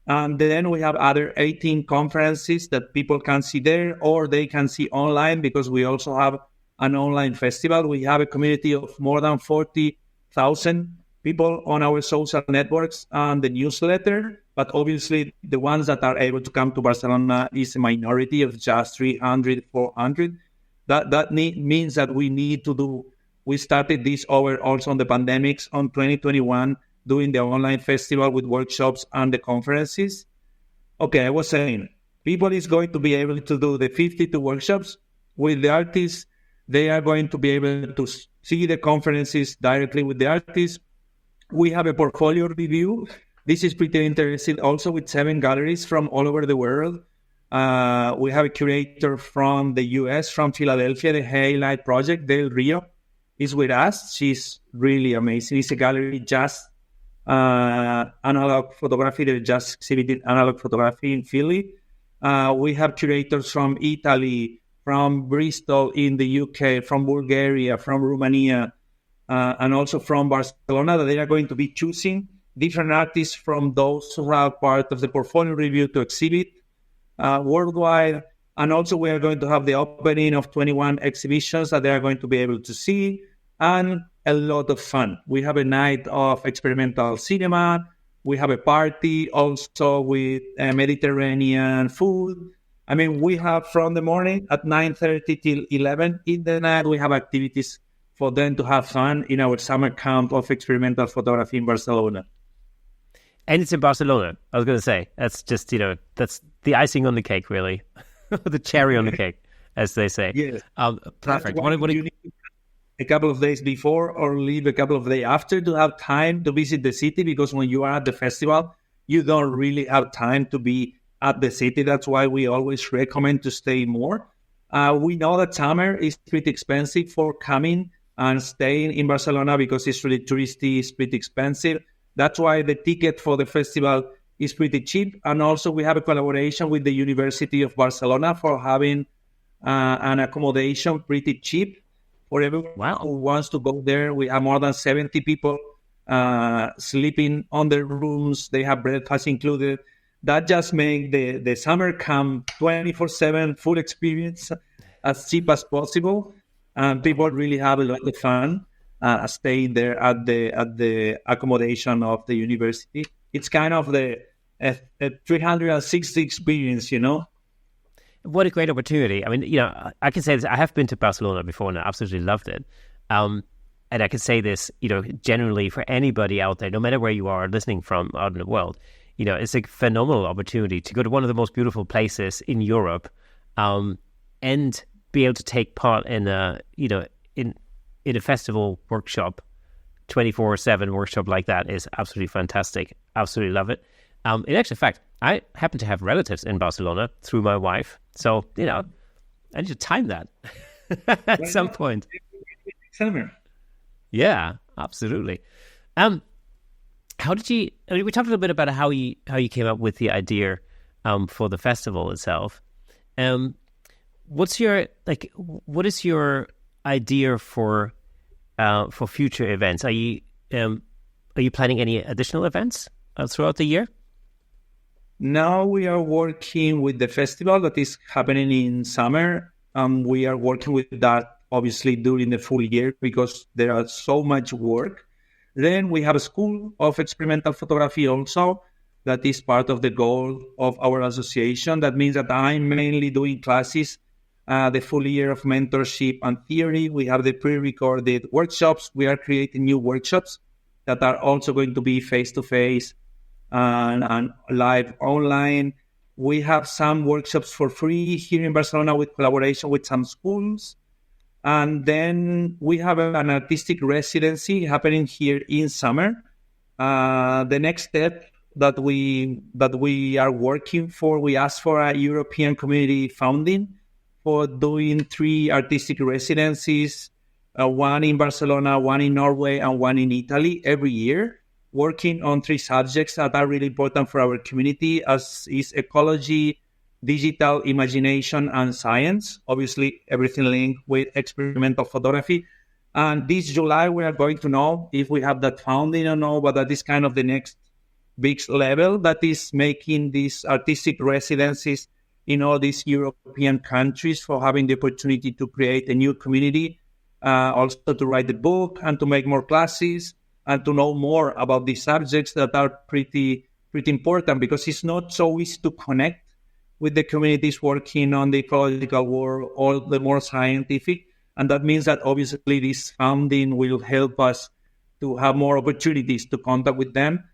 And then we have other 18 conferences that people can see there, or they can see online, because we also have an online festival. We have a community of more than 40,000 people on our social networks and the newsletter. But obviously, the ones that are able to come to Barcelona is a minority of just 300, 400. That means that we started this over also on the pandemics on 2021, doing the online festival with workshops and the conferences. Okay, I was saying, people is going to be able to do the 52 workshops with the artists. They are going to be able to see the conferences directly with the artists. We have a portfolio review. This is pretty interesting, also with 7 galleries from all over the world. We have a curator from the US, from Philadelphia, the Highlight Project, Del Rio, is with us. She's really amazing. It's a gallery just analog photography. They just exhibited analog photography in Philly. We have curators from Italy, from Bristol in the UK, from Bulgaria, from Romania, and also from Barcelona, that they are going to be choosing different artists from those who are part of the portfolio review to exhibit worldwide. And also we are going to have the opening of 21 exhibitions that they are going to be able to see, and a lot of fun. We have a night of experimental cinema. We have a party also with Mediterranean food. I mean, we have from the morning at 9:30 till 11 in the night, we have activities for them to have fun in our summer camp of experimental photography in Barcelona. And it's in Barcelona. I was going to say, that's just, that's the icing on the cake, really. The cherry on the cake, as they say. Yes. Perfect. What do you need a couple of days before or leave a couple of days after to have time to visit the city? Because when you are at the festival, you don't really have time to be at the city. That's why we always recommend to stay more. We know that summer is pretty expensive for coming and staying in Barcelona because it's really touristy, it's pretty expensive. That's why the ticket for the festival is pretty cheap. And also we have a collaboration with the University of Barcelona for having an accommodation pretty cheap for everyone who wants to go there. We have more than 70 people sleeping on their rooms. They have breakfast included. That just makes the summer camp 24/7 full experience as cheap as possible. And people really have a lot of fun staying there at the accommodation of the university. It's kind of a 360 experience, What a great opportunity. I mean, I can say this. I have been to Barcelona before and I absolutely loved it. And I can say this, generally for anybody out there, no matter where you are listening from out in the world, it's a phenomenal opportunity to go to one of the most beautiful places in Europe and be able to take part in in a festival workshop, 24/7 workshop like that is absolutely fantastic. Absolutely love it. In actual fact, I happen to have relatives in Barcelona through my wife. So, I need to time that at some point. Summer. Yeah, absolutely. How did you, we talked a little bit about how you came up with the idea for the festival itself. What is your idea for future events? Are you planning any additional events throughout the year? Now we are working with the festival that is happening in summer. We are working with that obviously during the full year because there are so much work. Then we have a school of experimental photography also that is part of the goal of our association. That means that I'm mainly doing classes, the full year of mentorship and theory. We have the pre-recorded workshops. We are creating new workshops that are also going to be face-to-face and live online. We have some workshops for free here in Barcelona with collaboration with some schools. And then we have an artistic residency happening here in summer. The next step that we are working for, we asked for a European community funding for doing 3 artistic residencies, one in Barcelona, one in Norway, and one in Italy every year, working on 3 subjects that are really important for our community, as is ecology, digital imagination, and science. Obviously, everything linked with experimental photography. And this July, we are going to know if we have that funding or no, but that is kind of the next big level that is making these artistic residencies in all these European countries for having the opportunity to create a new community, also to write the book and to make more classes and to know more about these subjects that are pretty important, because it's not so easy to connect with the communities working on the ecological world or the more scientific. And that means that obviously this funding will help us to have more opportunities to contact with them.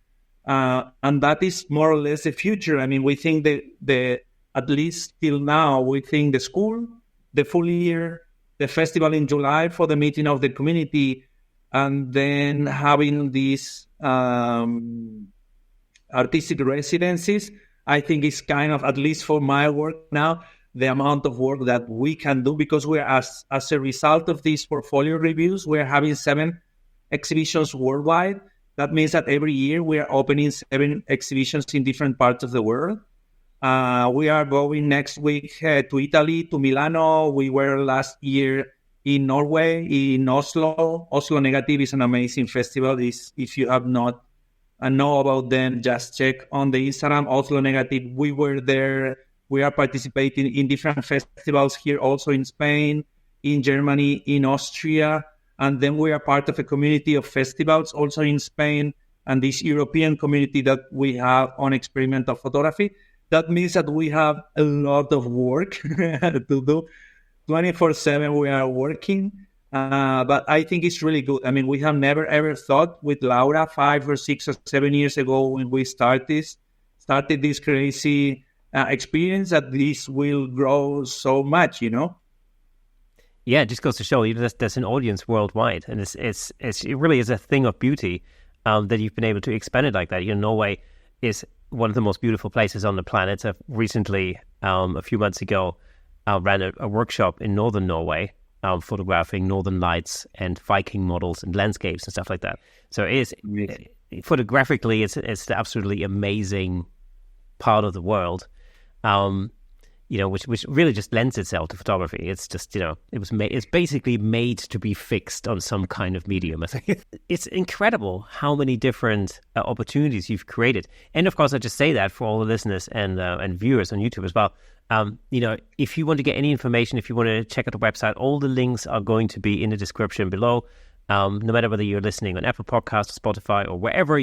And that is more or less the future. I mean, we think that at least till now, we think the school, the full year, the festival in July for the meeting of the community, and then having these artistic residencies, I think is kind of, at least for my work now, the amount of work that we can do, because we're as a result of these portfolio reviews, we're having 7 exhibitions worldwide. That means that every year we are opening 7 exhibitions in different parts of the world. We are going next week to Italy, to Milano. We were last year in Norway, in Oslo. Oslo Negative is an amazing festival. If you have not know about them, just check on the Instagram, Oslo Negative. We were there. We are participating in different festivals here, also in Spain, in Germany, in Austria. And then we are part of a community of festivals also in Spain and this European community that we have on experimental photography. That means that we have a lot of work to do. 24/7 we are working, but I think it's really good. I mean, we have never ever thought with Laura 5 or 6 or 7 years ago when we started this crazy experience that this will grow so much, Yeah, it just goes to show there's an audience worldwide, and it really is a thing of beauty that you've been able to expand it like that. Norway is one of the most beautiful places on the planet. I've recently, a few months ago, ran a workshop in northern Norway, photographing northern lights and Viking models and landscapes and stuff like that. So photographically, it's the absolutely amazing part of the world, which really just lends itself to photography. It's just, it's basically made to be fixed on some kind of medium. I think it's incredible how many different opportunities you've created. And of course, I just say that for all the listeners and viewers on YouTube as well. If you want to get any information, if you want to check out the website, all the links are going to be in the description below. No matter whether you're listening on Apple Podcasts, Spotify, or wherever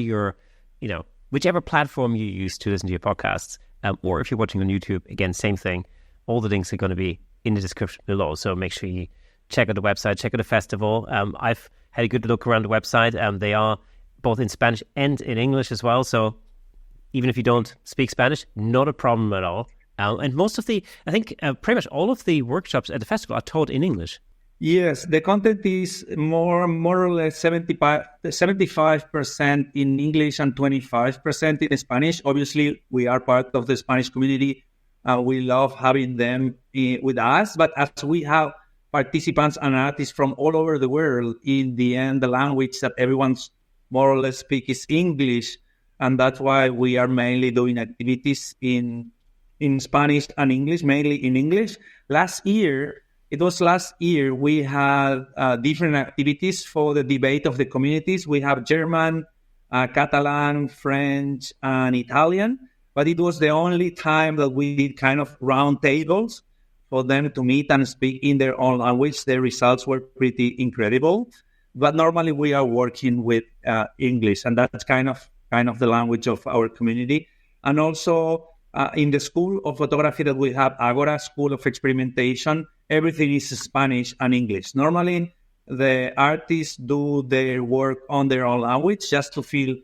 whichever platform you use to listen to your podcasts, or if you're watching on YouTube, again, same thing. All the links are going to be in the description below. So make sure you check out the website, check out the festival. I've had a good look around the website. They are both in Spanish and in English as well. So even if you don't speak Spanish, not a problem at all. And most of pretty much all of the workshops at the festival are taught in English. Yes, the content is more or less 75% in English and 25% in Spanish. Obviously, we are part of the Spanish community. We love having them with us. But as we have participants and artists from all over the world, in the end, the language that everyone's more or less speak is English. And that's why we are mainly doing activities in Spanish and English, mainly in English. Last year, we had different activities for the debate of the communities. We have German, Catalan, French, and Italian. But it was the only time that we did kind of round tables for them to meet and speak in their own language. The results were pretty incredible. But normally we are working with English, and that's kind of the language of our community. And also in the School of Photography that we have, Agora School of Experimentation, everything is Spanish and English. Normally, the artists do their work on their own language just to feel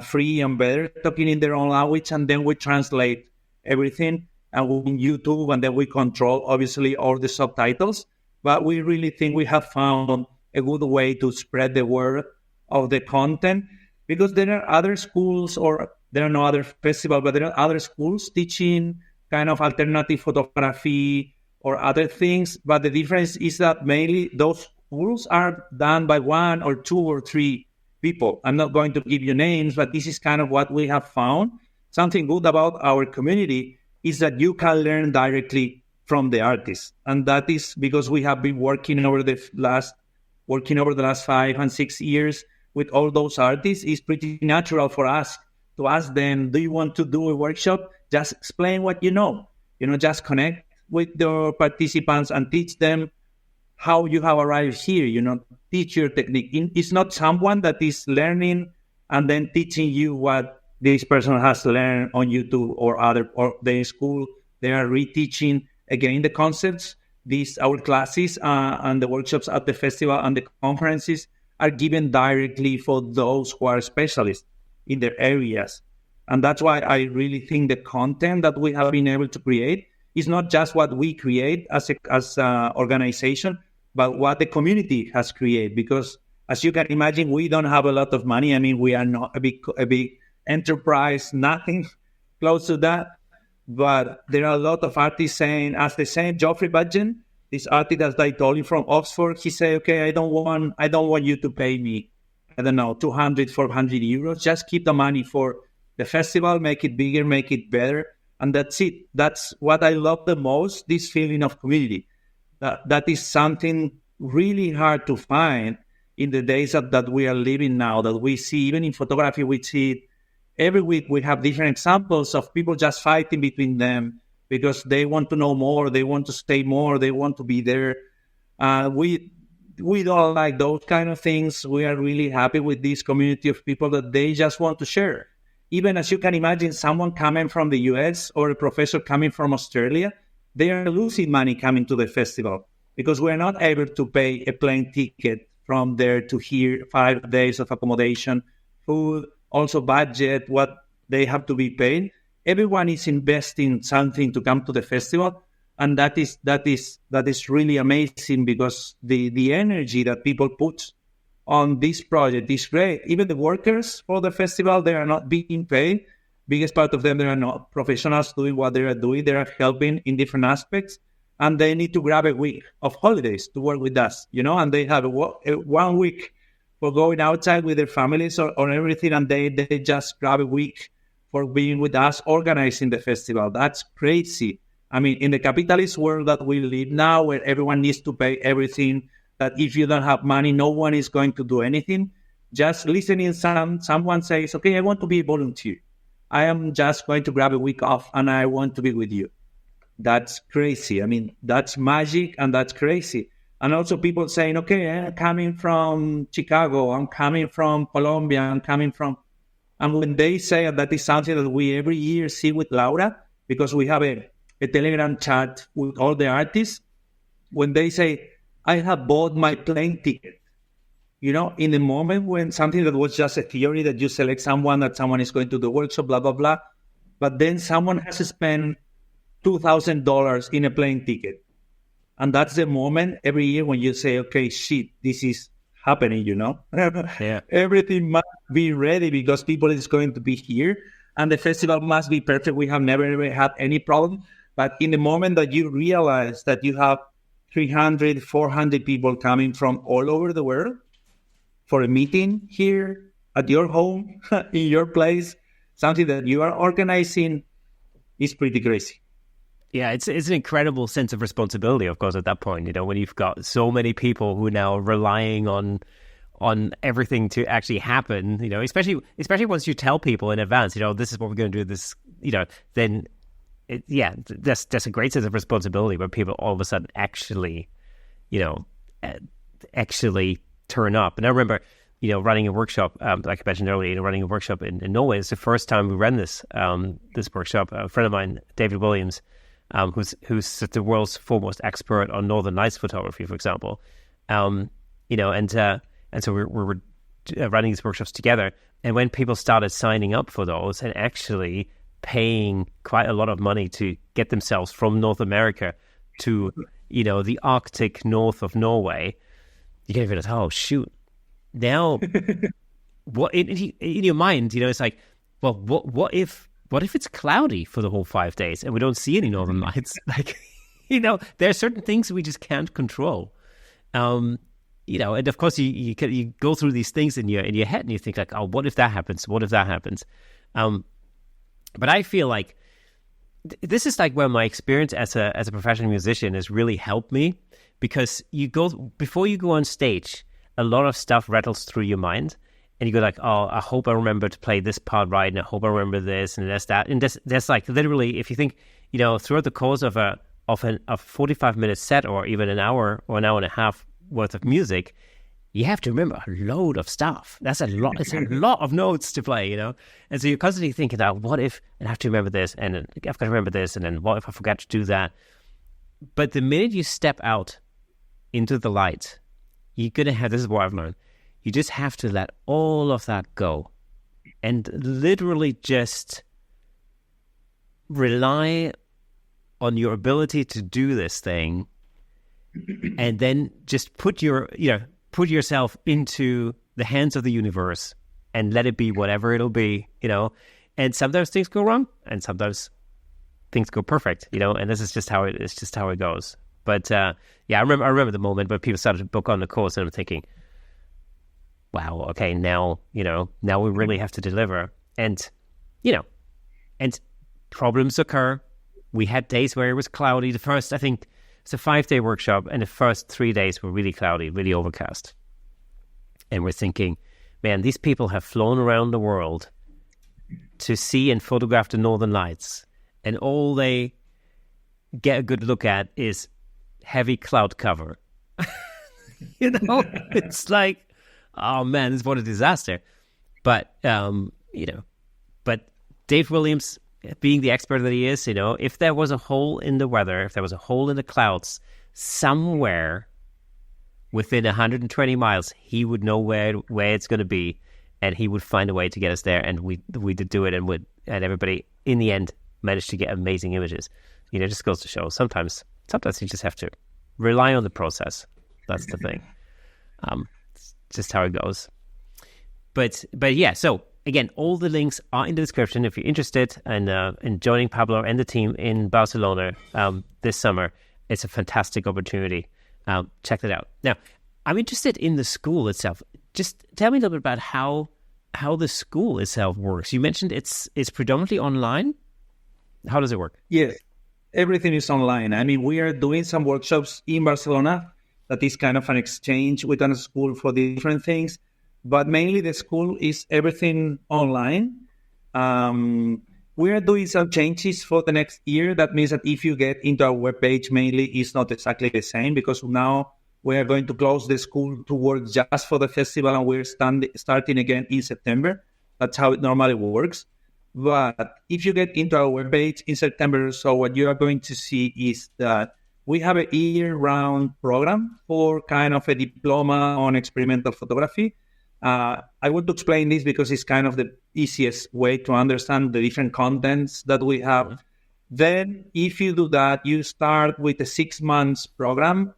free and better talking in their own language, and then we translate everything and we YouTube, and then we control, obviously, all the subtitles. But we really think we have found a good way to spread the word of the content, because there are other schools, or there are no other festival, but there are other schools teaching kind of alternative photography or other things. But the difference is that mainly those schools are done by 1 or 2 or 3 people. I'm not going to give you names, but this is kind of what we have found. Something good about our community is that you can learn directly from the artists. And that is because we have been working over the last 5 and 6 years with all those artists. It's pretty natural for us to ask them, do you want to do a workshop? Just explain what you know. Just connect with the participants and teach them how you have arrived here. Teach your technique. It's not someone that is learning and then teaching you what this person has learned on YouTube or the school. They are reteaching again the concepts. Our classes and the workshops at the festival and the conferences are given directly for those who are specialists in their areas. And that's why I really think the content that we have been able to create is not just what we create as an organization, but what the community has created. Because as you can imagine, we don't have a lot of money. I mean, we are not a big enterprise, nothing close to that. But there are a lot of artists saying, as the same Geoffrey Budgen, this artist that I told you from Oxford, he said, okay, I don't want you to pay me, I don't know, 200, 400 euros. Just keep the money for the festival, make it bigger, make it better. And that's it. That's what I love the most, this feeling of community. That is something really hard to find in the days that we are living now, that we see, even in photography, we see it every week. We have different examples of people just fighting between them because they want to know more, they want to stay more, they want to be there. We don't like those kind of things. We are really happy with this community of people that they just want to share. Even as you can imagine, someone coming from the US or a professor coming from Australia, they are losing money coming to the festival because we're not able to pay a plane ticket from there to here, 5 days of accommodation, food, also budget, what they have to be paid. Everyone is investing something to come to the festival. And that is really amazing because the energy that people put on this project is great. Even the workers for the festival, they are not being paid. Biggest part of them, they are not professionals doing what they are doing. They are helping in different aspects. And they need to grab a week of holidays to work with us, and they have 1 week for going outside with their families or everything. And they just grab a week for being with us, organizing the festival. That's crazy. I mean, in the capitalist world that we live now, where everyone needs to pay everything, that if you don't have money, no one is going to do anything. Just listening, someone says, okay, I want to be a volunteer. I am just going to grab a week off and I want to be with you. That's crazy. I mean, that's magic and that's crazy. And also people saying, okay, I'm coming from Chicago, I'm coming from Colombia, I'm coming from... And when they say, and that is something that we every year see with Laura, because we have a Telegram chat with all the artists, when they say, I have bought my plane ticket, in the moment when something that was just a theory that you select someone, that someone is going to the workshop, blah, blah, blah, but then someone has to spend $2,000 in a plane ticket. And that's the moment every year when you say, okay, shit, this is happening, Yeah. Everything must be ready because people is going to be here and the festival must be perfect. We have never ever had any problem. But in the moment that you realize that you have 300, 400 people coming from all over the world for a meeting here at your home, in your place, something that you are organizing is pretty crazy. Yeah, it's an incredible sense of responsibility, of course, at that point, when you've got so many people who are now relying on everything to actually happen, especially once you tell people in advance, this is what we're going to do, this, then... that's a great sense of responsibility where people all of a sudden actually turn up. And I remember, running a workshop, like I mentioned earlier, running a workshop in Norway. It's the first time we ran this workshop. A friend of mine, David Williams, who's the world's foremost expert on Northern Lights photography, for example, and so we were running these workshops together. And when people started signing up for those and actually paying quite a lot of money to get themselves from North America to, the Arctic north of Norway, you get realize, oh, shoot. Now, what in your mind, it's like, well, what if it's cloudy for the whole 5 days and we don't see any northern lights? Like, there are certain things we just can't control. And of course you go through these things in your head and you think like, oh, what if that happens? What if that happens? But I feel like this is like where my experience as a professional musician has really helped me, because before you go on stage, a lot of stuff rattles through your mind, and you go like, oh, I hope I remember to play this part right, and I hope I remember this and that's that, and that's like literally, if you think, throughout the course of a 45-minute set or even an hour or an hour and a half worth of music, you have to remember a load of stuff. That's a lot. It's a lot of notes to play, And so you're constantly thinking, what if, and I have to remember this, and then I've got to remember this, and then what if I forgot to do that? But the minute you step out into the light, you're going to have, this is what I've learned, you just have to let all of that go and literally just rely on your ability to do this thing, and then just put yourself into the hands of the universe and let it be whatever it'll be, and sometimes things go wrong and sometimes things go perfect, and this is just how it goes. But I remember the moment when people started to book on the course, and I'm thinking, wow, okay, now we really have to deliver. And problems occur. We had days where it was cloudy. The first, I think, it's a 5-day workshop, and the first 3 days were really cloudy, really overcast. And we're thinking, man, these people have flown around the world to see and photograph the Northern Lights, and all they get a good look at is heavy cloud cover. It's like, oh man, what a disaster. But but Dave Williams, being the expert that he is, if there was a hole in the weather, if there was a hole in the clouds somewhere within 120 miles, he would know where it's going to be, and he would find a way to get us there. And we did do it, and everybody in the end managed to get amazing images. It just goes to show sometimes you just have to rely on the process. That's the thing. It's just how it goes. But yeah, so again, all the links are in the description if you're interested in joining Pablo and the team in Barcelona this summer. It's a fantastic opportunity. Check that out. Now, I'm interested in the school itself. Just tell me a little bit about how the school itself works. You mentioned it's predominantly online. How does it work? Yes, everything is online. I mean, we are doing some workshops in Barcelona that is kind of an exchange with a school for different things. But mainly the school is everything online. We are doing some changes for the next year. That means that if you get into our webpage, mainly it's not exactly the same, because now we are going to close the school to work just for the festival, and we're starting again in September. That's how it normally works. But if you get into our webpage in September, so what you are going to see is that we have a year-round program for kind of a diploma on experimental photography. I want to explain this because it's kind of the easiest way to understand the different contents that we have. Then, if you do that, you start with a 6 months program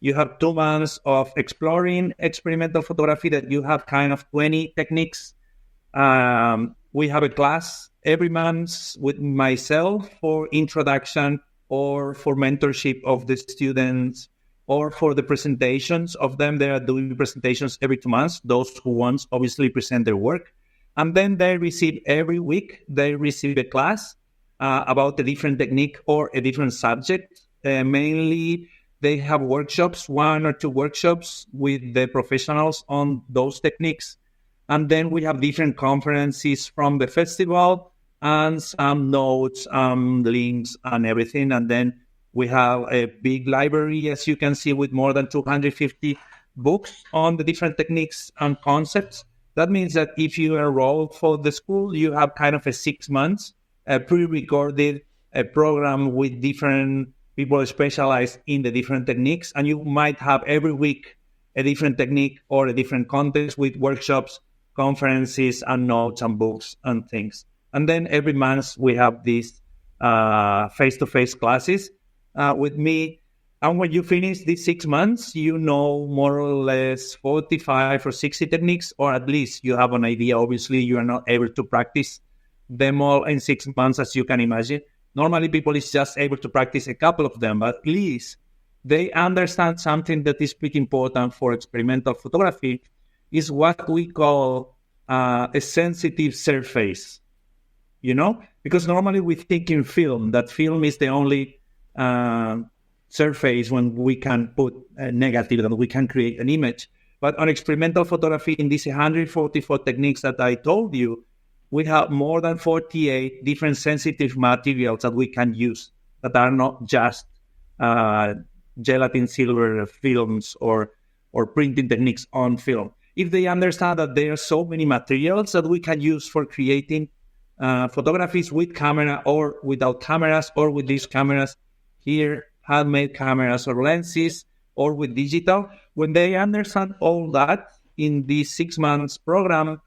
you have 2 months of exploring experimental photography, that you have kind of 20 techniques. We have a class every month with myself for introduction or for mentorship of the students, or for the presentations of them. They are doing presentations every 2 months. Those who want obviously present their work. And then they receive every week, they receive a class about a different technique or a different subject. Mainly, they have workshops, 1 or 2 workshops with the professionals on those techniques. And then we have different conferences from the festival and some notes, links and everything. And then we have a big library, as you can see, with more than 250 books on the different techniques and concepts. That means that if you enroll for the school, you have kind of a 6 months pre-recorded program with different people specialized in the different techniques. And you might have every week a different technique or a different context with workshops, conferences, and notes and books and things. And then every month we have these face-to-face classes with me. And when you finish these 6 months, you know more or less 45 or 60 techniques, or at least you have an idea. Obviously, you are not able to practice them all in 6 months, as you can imagine. Normally, people is just able to practice a couple of them, but at least they understand something that is pretty important for experimental photography, is what we call a sensitive surface, Because normally we think in film, that film is the only surface when we can put a negative and we can create an image. But on experimental photography, in these 144 techniques that I told you, we have more than 48 different sensitive materials that we can use that are not just gelatin silver films or printing techniques on film. If they understand that there are so many materials that we can use for creating photographies with camera or without cameras, or with these cameras here, handmade cameras or lenses, or with digital, when they understand all that in this 6 months program,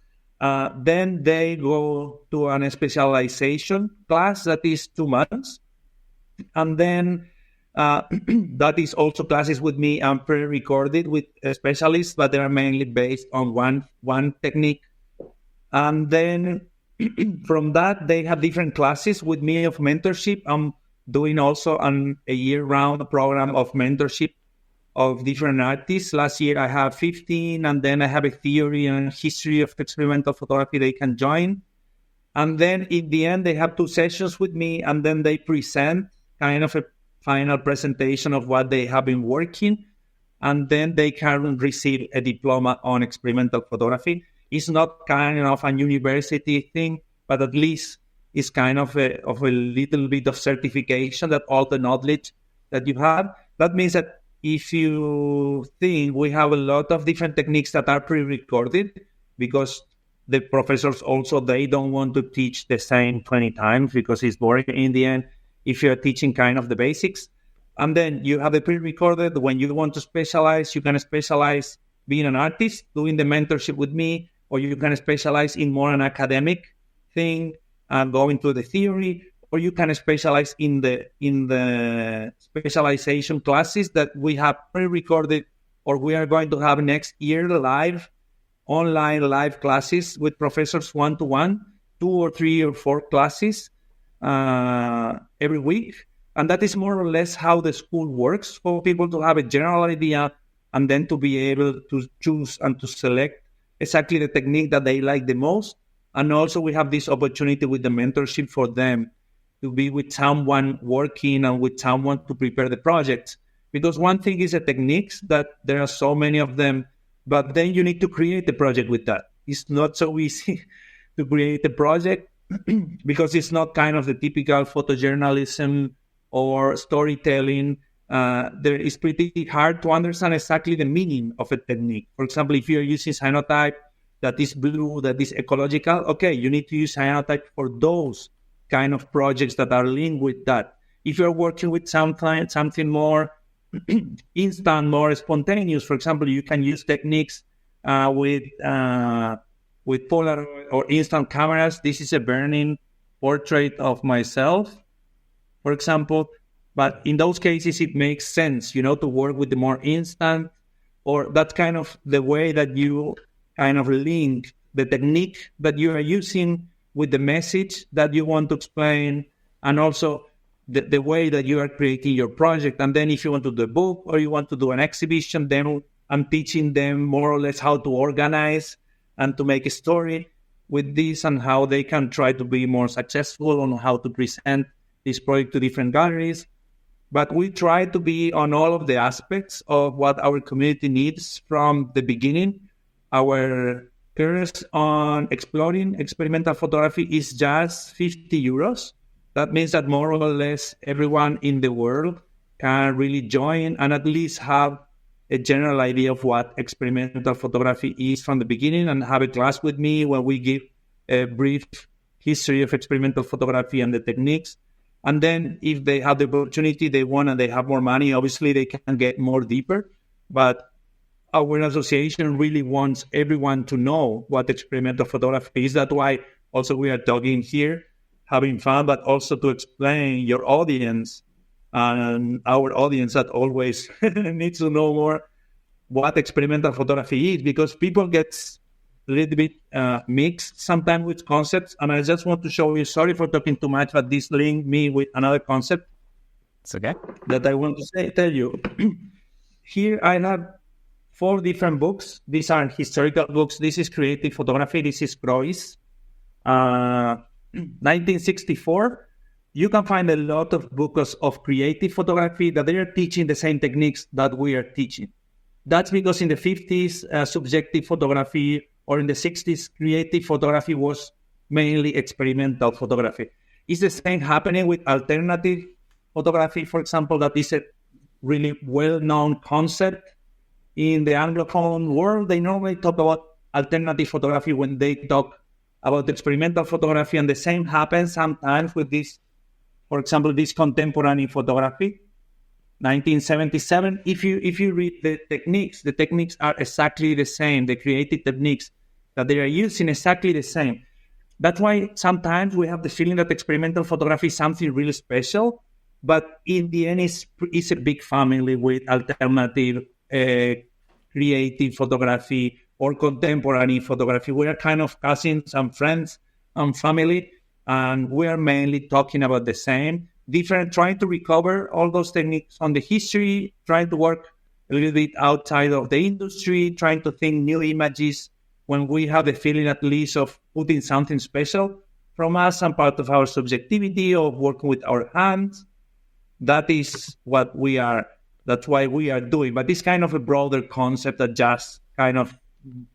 then they go to a specialization class that is 2 months. And then that is also classes with me and pre-recorded with specialists, but they are mainly based on one technique. And then from that, they have different classes with me of mentorship. I'm doing also a year-round program of mentorship of different artists. Last year I have 15, and then I have a theory and history of experimental photography they can join. And then in the end, they have 2 sessions with me, and then they present kind of a final presentation of what they have been working, and then they can receive a diploma on experimental photography. It's not kind of a university thing, but at least it's kind of a little bit of certification that all the knowledge that you have. That means that if you think we have a lot of different techniques that are pre-recorded, because the professors also, they don't want to teach the same 20 times because it's boring in the end if you're teaching kind of the basics. And then you have the pre-recorded. When you want to specialize, you can specialize being an artist, doing the mentorship with me, or you can specialize in more an academic thing and go into the theory, or you can specialize in the specialization classes that we have pre-recorded, or we are going to have next year online live classes with professors one-to-one, 2 or 3 or 4 classes every week. And that is more or less how the school works, for people to have a general idea and then to be able to choose and to select exactly the technique that they like the most. And also we have this opportunity with the mentorship for them to be with someone working and with someone to prepare the projects. Because one thing is the techniques, that there are so many of them, but then you need to create the project with that. It's not so easy to create a project because it's not kind of the typical photojournalism or storytelling. There is pretty hard to understand exactly the meaning of a technique. For example, if you're using cyanotype that is blue, that is ecological, okay, you need to use cyanotype for those kind of projects that are linked with that. If you're working with something more instant, more spontaneous, for example, you can use techniques with Polaroid or instant cameras. This is a burning portrait of myself, for example. But in those cases, it makes sense, to work with the more instant, or that's kind of the way that you kind of link the technique that you are using with the message that you want to explain, and also the way that you are creating your project. And then if you want to do a book or you want to do an exhibition, then I'm teaching them more or less how to organize and to make a story with this, and how they can try to be more successful on how to present this project to different galleries. But we try to be on all of the aspects of what our community needs from the beginning. Our course on exploring experimental photography is just 50 euros. That means that more or less everyone in the world can really join and at least have a general idea of what experimental photography is from the beginning, and have a class with me where we give a brief history of experimental photography and the techniques. And then if they have the opportunity, they want and they have more money, obviously they can get more deeper. But our association really wants everyone to know what experimental photography is. That's why also we are talking here, having fun, but also to explain your audience and our audience that always needs to know more what experimental photography is, because people get a little bit mixed sometimes with concepts. And I just want to show you, sorry for talking too much, but this linked me with another concept. It's okay. That I want to tell you. Here I have 4 different books. These are historical books. This is creative photography. This is Croix, 1964. You can find a lot of books of creative photography that they are teaching the same techniques that we are teaching. That's because in the 50s, subjective photography, or in the 60s, creative photography was mainly experimental photography. It's the same happening with alternative photography, for example, that is a really well-known concept. In the Anglophone world, they normally talk about alternative photography when they talk about experimental photography, and the same happens sometimes with this, for example, this contemporary photography, 1977. If you read the techniques are exactly the same. The creative techniques that they are using exactly the same. That's why sometimes we have the feeling that experimental photography is something really special, but in the end, it's a big family with alternative creative photography or contemporary photography. We are kind of cousins and friends and family, and we are mainly talking about the same, different, trying to recover all those techniques on the history, trying to work a little bit outside of the industry, trying to think new images when we have the feeling at least of putting something special. from us and part of our subjectivity of working with our hands. That is what we are, that's why we are doing. But it's kind of a broader concept that just kind of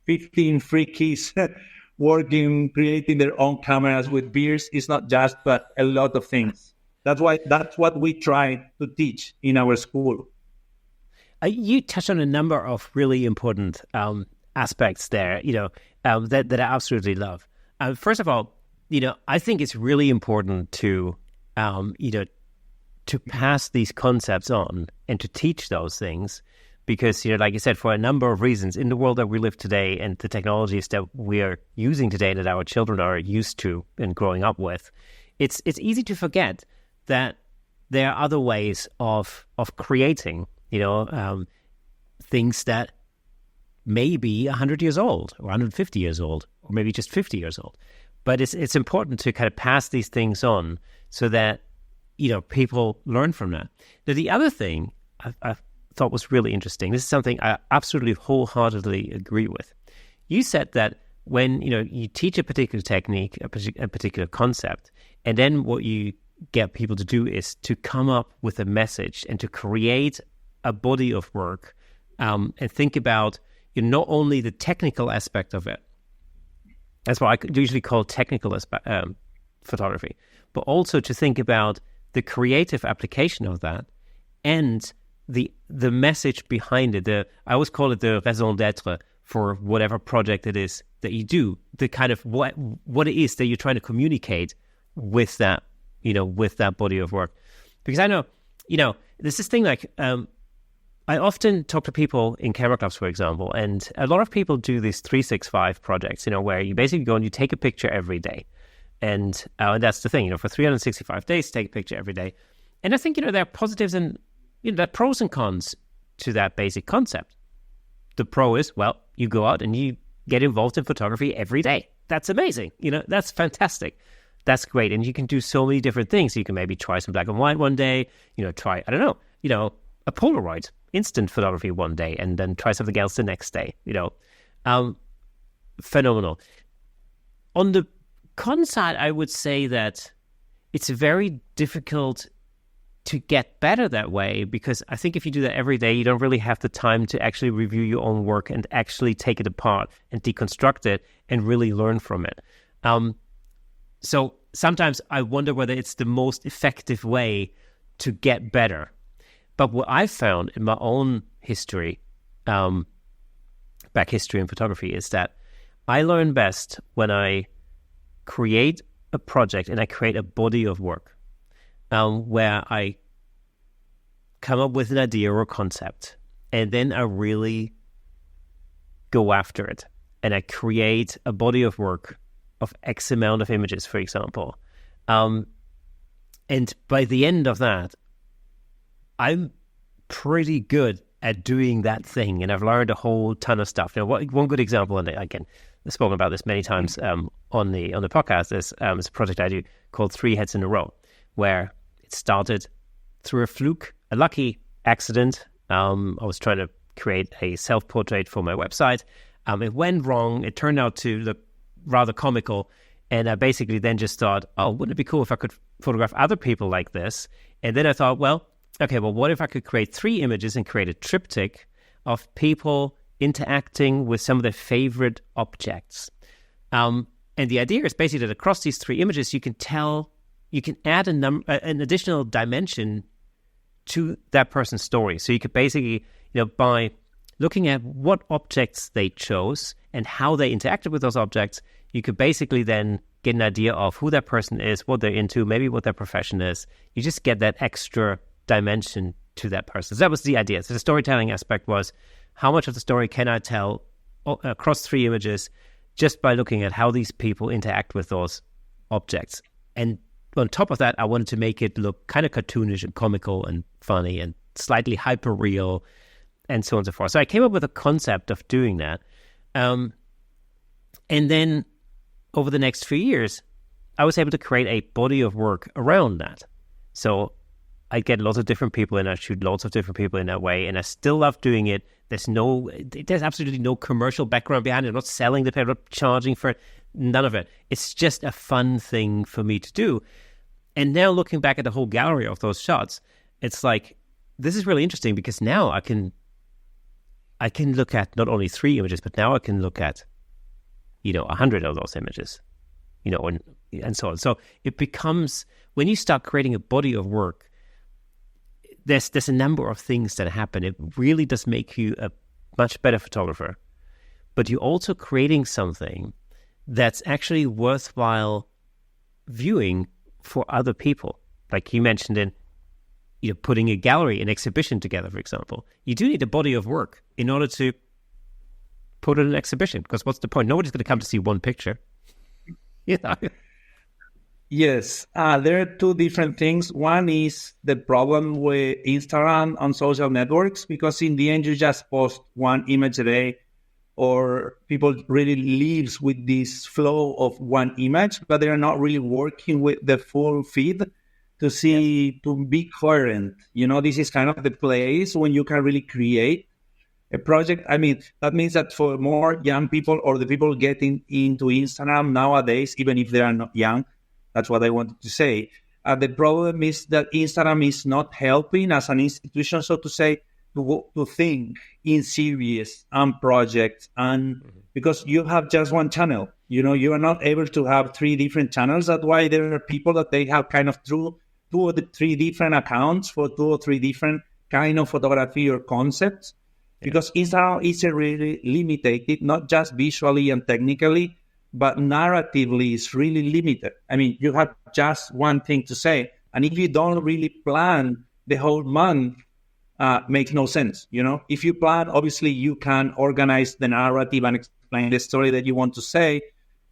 15 freakies working, creating their own cameras with beers is not just, but a lot of things. That's what we try to teach in our school. You touched on a number of really important aspects there, that I absolutely love. First of all, I think it's really important to, to pass these concepts on and to teach those things because, like you said, for a number of reasons in the world that we live today and the technologies that we are using today that our children are used to and growing up with, it's easy to forget that there are other ways of creating, things that may be 100 years old or 150 years old or maybe just 50 years old. But it's important to kind of pass these things on so that, people learn from that. Now, the other thing I thought was really interesting, this is something I absolutely wholeheartedly agree with. You said that when, you teach a particular technique, a particular concept, and then what you get people to do is to come up with a message and to create a body of work and think about not only the technical aspect of it, that's what I usually call technical photography, but also to think about the creative application of that and the message behind it. I always call it the raison d'être for whatever project it is that you do, the kind of what it is that you're trying to communicate with that, with that body of work. Because I know, there's this thing like, I often talk to people in camera clubs, for example, and a lot of people do these 365 projects, where you basically go and you take a picture every day. And that's the thing, for 365 days, take a picture every day. And I think, there are positives and, there are pros and cons to that basic concept. The pro is, well, you go out and you get involved in photography every day. That's amazing. That's fantastic. That's great. And you can do so many different things. You can maybe try some black and white one day, try, I don't know, a Polaroid, instant photography one day, and then try something else the next day, phenomenal. On the con side, I would say that it's very difficult to get better that way, because I think if you do that every day, you don't really have the time to actually review your own work and actually take it apart and deconstruct it and really learn from it. So sometimes I wonder whether it's the most effective way to get better. But what I've found in my own history, back history in photography, is that I learn best when I create a project and I create a body of work where I come up with an idea or a concept, and then I really go after it. And I create a body of work of X amount of images, for example. And by the end of that, I'm pretty good at doing that thing, and I've learned a whole ton of stuff. One good example, and I've spoken about this many times on the podcast, is a project I do called 3 Heads in a Row, where it started through a fluke, a lucky accident. I was trying to create a self-portrait for my website. It went wrong. It turned out to look rather comical, and I basically then just thought, oh, wouldn't it be cool if I could photograph other people like this? And then I thought, well, what if I could create 3 images and create a triptych of people interacting with some of their favorite objects? And the idea is basically that across these 3 images, you can add an additional dimension to that person's story. So you could basically, by looking at what objects they chose and how they interacted with those objects, you could basically then get an idea of who that person is, what they're into, maybe what their profession is. You just get that extra dimension to that person. So that was the idea. So the storytelling aspect was, how much of the story can I tell across 3 images just by looking at how these people interact with those objects? And on top of that, I wanted to make it look kind of cartoonish and comical and funny and slightly hyper-real and so on and so forth. So I came up with a concept of doing that. And then over the next few years, I was able to create a body of work around that. So I get lots of different people and I shoot lots of different people in that way, and I still love doing it. There's absolutely no commercial background behind it. I'm not selling the paper, I'm not charging for it. none of it. It's just a fun thing for me to do. And now looking back at the whole gallery of those shots, it's like, this is really interesting because now I can look at not only 3 images, but now I can look at, 100 of those images, and so on. So it becomes, when you start creating a body of work, there's a number of things that happen. It really does make you a much better photographer, but you're also creating something that's actually worthwhile viewing for other people. Like you mentioned in, putting a gallery, an exhibition together, for example. You do need a body of work in order to put in an exhibition, because what's the point? Nobody's going to come to see one picture. Yes, there are 2 different things. One is the problem with Instagram on social networks, because in the end, you just post 1 image a day, or people really lives with this flow of 1 image, but they are not really working with the full feed to see, to be coherent. This is kind of the place when you can really create a project. I mean, that means that for more young people, or the people getting into Instagram nowadays, even if they are not young, that's what I wanted to say. The problem is that Instagram is not helping as an institution, so to say, to think in series and projects, and because you have just 1 channel, you are not able to have 3 different channels. That's why there are people that they have kind of 2 or 3 different accounts for 2 or 3 different kind of photography or concepts, because Instagram is really limited, not just visually and technically, but narratively is really limited. I mean, you have just 1 thing to say, and if you don't really plan the whole month, makes no sense. If you plan, obviously you can organize the narrative and explain the story that you want to say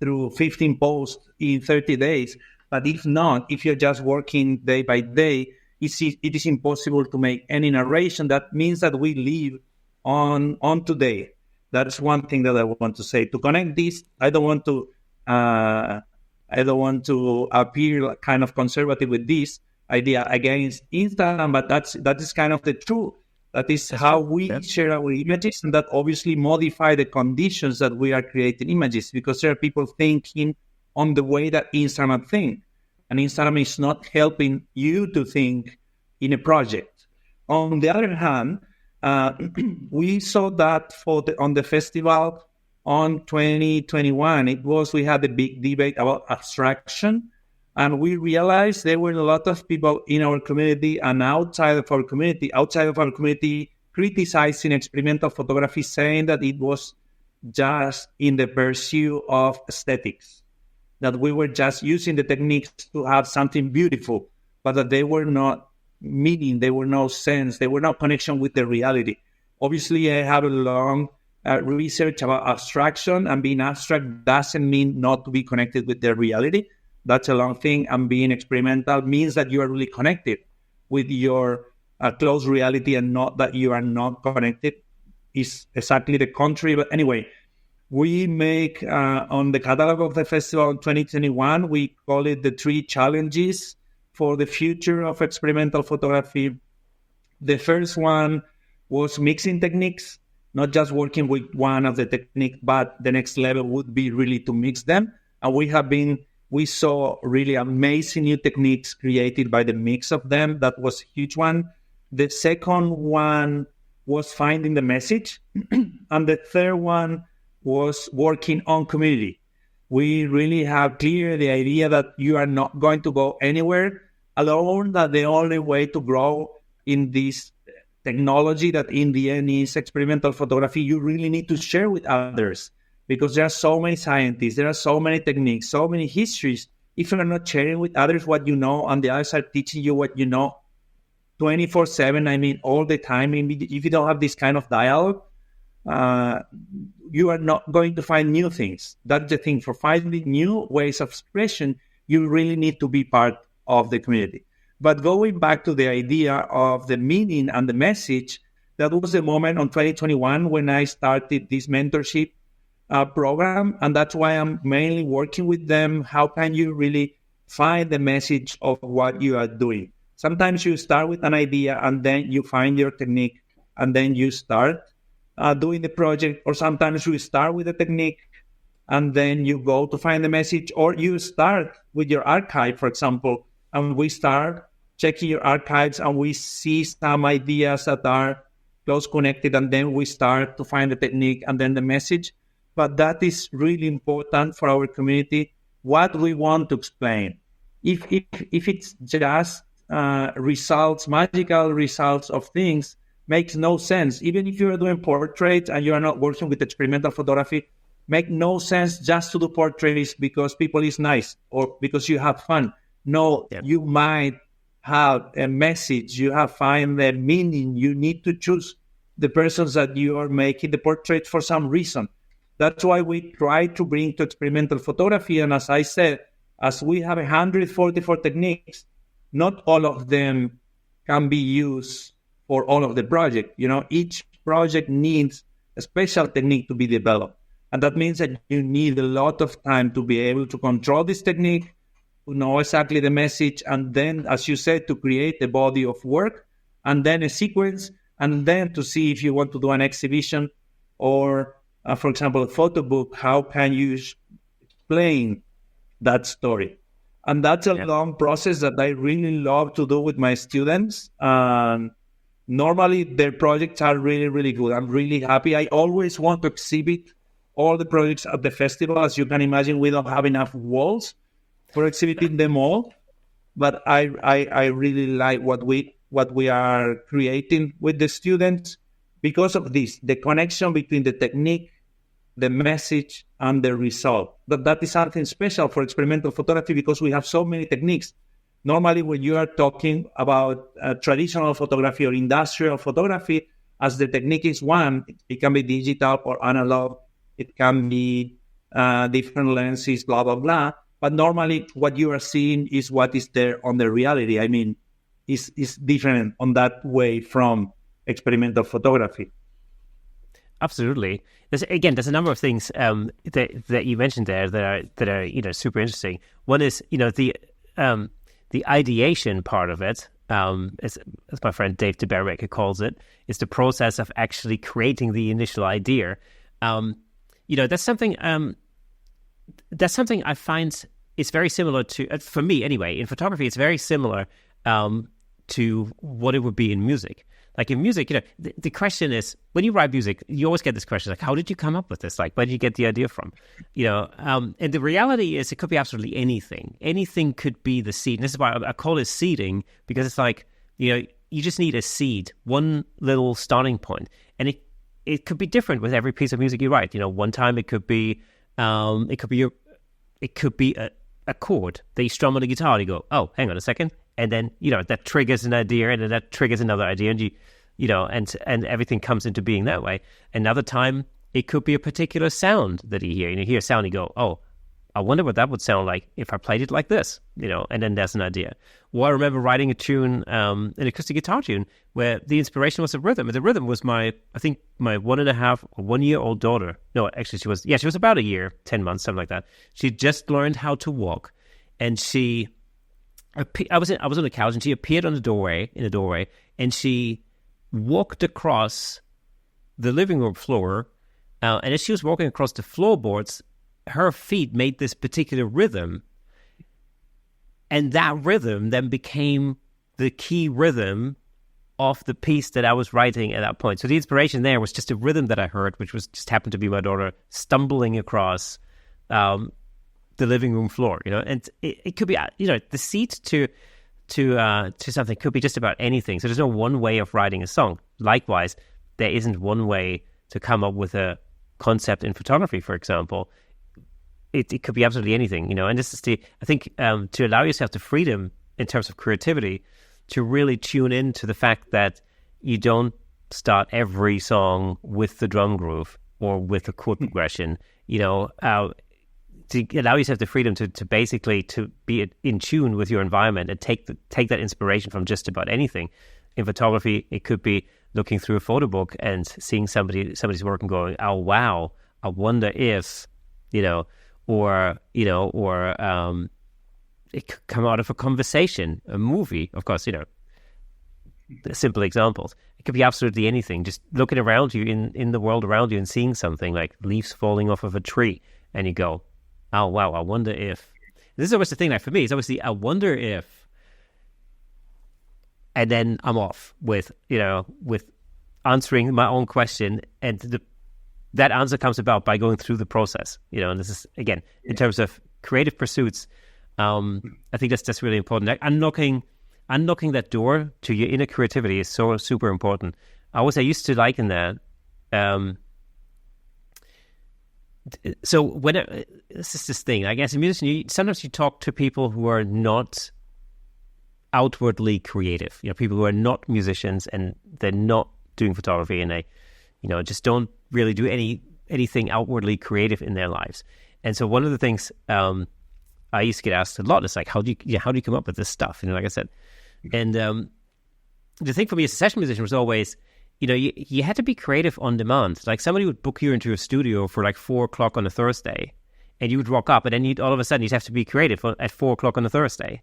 through 15 posts in 30 days. But if not, if you're just working day by day, it is impossible to make any narration. That means that we live on today. That's one thing that I want to say. To connect this, I don't want to appear kind of conservative with this idea against Instagram, but that is kind of the truth. That is how we share our images, and that obviously modify the conditions that we are creating images, because there are people thinking on the way that Instagram think, and Instagram is not helping you to think in a project. On the other hand, we saw that on the festival on 2021, we had a big debate about abstraction. And we realized there were a lot of people in our community and outside of our community, criticizing experimental photography, saying that it was just in the pursuit of aesthetics, that we were just using the techniques to have something beautiful, but that they were not meaning, they were no sense, they were no connection with the reality. Obviously, I have a long research about abstraction, and being abstract doesn't mean not to be connected with the reality. That's a long thing, and being experimental means that you are really connected with your close reality, and not that you are not connected. Is exactly the contrary. But anyway, we make on the catalog of the festival in 2021, we call it the 3 challenges for the future of experimental photography. The first one was mixing techniques, not just working with one of the techniques, but the next level would be really to mix them. And we saw really amazing new techniques created by the mix of them. That was a huge one. The second one was finding the message. And the third one was working on community. We really have clear the idea that you are not going to go anywhere alone, that the only way to grow in this technology that in the end is experimental photography, you really need to share with others. Because there are so many scientists, there are so many techniques, so many histories. If you're not sharing with others what you know, and the others are teaching you what you know 24/7, I mean, all the time, if you don't have this kind of dialogue, you are not going to find new things. That's the thing. For finding new ways of expression, you really need to be part of the community. But going back to the idea of the meaning and the message, that was the moment on 2021 when I started this mentorship program, and that's why I'm mainly working with them. How can you really find the message of what you are doing? Sometimes you start with an idea and then you find your technique and then you start doing the project, or sometimes you start with a technique and then you go to find the message, or you start with your archive, for example, and we start checking your archives and we see some ideas that are close connected, and then we start to find the technique and then the message. But that is really important for our community, what we want to explain. If it's just results, magical results of things, makes no sense. Even if you're doing portraits and you are not working with experimental photography, make no sense just to do portraits because people is nice or because you have fun. No, you might have a message, you have find the meaning. You need to choose the persons that you are making the portrait for some reason. That's why we try to bring to experimental photography. And as I said, as we have 144 techniques, not all of them can be used for all of the project. Each project needs a special technique to be developed. And that means that you need a lot of time to be able to control this technique, to know exactly the message, and then, as you said, to create a body of work, and then a sequence, and then to see if you want to do an exhibition or, for example, a photo book, how can you explain that story? And that's a long process that I really love to do with my students. Normally, their projects are really, really good. I'm really happy. I always want to exhibit all the projects at the festival. As you can imagine, we don't have enough walls for exhibiting them all. But I really like what we are creating with the students because of this, the connection between the technique, the message, and the result. That is something special for experimental photography because we have so many techniques. Normally, when you are talking about traditional photography or industrial photography, as the technique is one, it can be digital or analog, it can be different lenses, blah, blah, blah. But normally, what you are seeing is what is there on the reality. I mean, is different on that way from experimental photography. Absolutely. There's a number of things that you mentioned there that are super interesting. One is the ideation part of it, as my friend Dave de Berwick calls it, is the process of actually creating the initial idea. That's something I find is very similar to, for me anyway, in photography, it's very similar to what it would be in music. Like in music, the question is, when you write music, you always get this question, like, how did you come up with this? Like, where did you get the idea from? And the reality is it could be absolutely anything. Anything could be the seed. And this is why I call it seeding, because it's like, you just need a seed, one little starting point. And it could be different with every piece of music you write. One time it could be a chord that you strum on the guitar and you go, oh, hang on a second. And then, that triggers an idea, and then that triggers another idea, and and everything comes into being that way. Another time, it could be a particular sound that you hear. You hear a sound, you go, oh, I wonder what that would sound like if I played it like this, and then there's an idea. Or I remember writing a tune, an acoustic guitar tune, where the inspiration was a rhythm. And the rhythm was my 1.5 or 1 year old daughter. No, actually, she was about a year, 10 months, something like that. She just learned how to walk, and I was on the couch, and she appeared in the doorway, and she walked across the living room floor. And as she was walking across the floorboards, her feet made this particular rhythm, and that rhythm then became the key rhythm of the piece that I was writing at that point. So the inspiration there was just a rhythm that I heard, which was just happened to be my daughter stumbling across the living room floor, and it could be, the seed to something could be just about anything. So there's no one way of writing a song. Likewise, there isn't one way to come up with a concept in photography, for example. It could be absolutely anything, and this is I think to allow yourself the freedom in terms of creativity to really tune in to the fact that you don't start every song with the drum groove or with a chord progression, to allow yourself the freedom to basically to be in tune with your environment and take that inspiration from just about anything. In photography, it could be looking through a photo book and seeing somebody's work and going, oh wow, I wonder if, or it could come out of a conversation, a movie, of course, simple examples. It could be absolutely anything. Just looking around you in the world around you and seeing something like leaves falling off of a tree. and you go, oh, wow, I wonder if, this is always the thing, like for me, it's obviously, I wonder if, and then I'm off with answering my own question, and that answer comes about by going through the process, and this is, again, in terms of creative pursuits, I think that's really important. Like unlocking that door to your inner creativity is so super important. I used to liken that. So when this is this thing, I guess, a musician, sometimes you talk to people who are not outwardly creative, people who are not musicians and they're not doing photography, and they, just don't really do anything outwardly creative in their lives. And so one of the things I used to get asked a lot is like, how do you come up with this stuff? Like I said, and the thing for me as a session musician was always, you had to be creative on demand. Like somebody would book you into a studio for like 4:00 on a Thursday, and you would rock up, and then all of a sudden you'd have to be creative at 4:00 on a Thursday.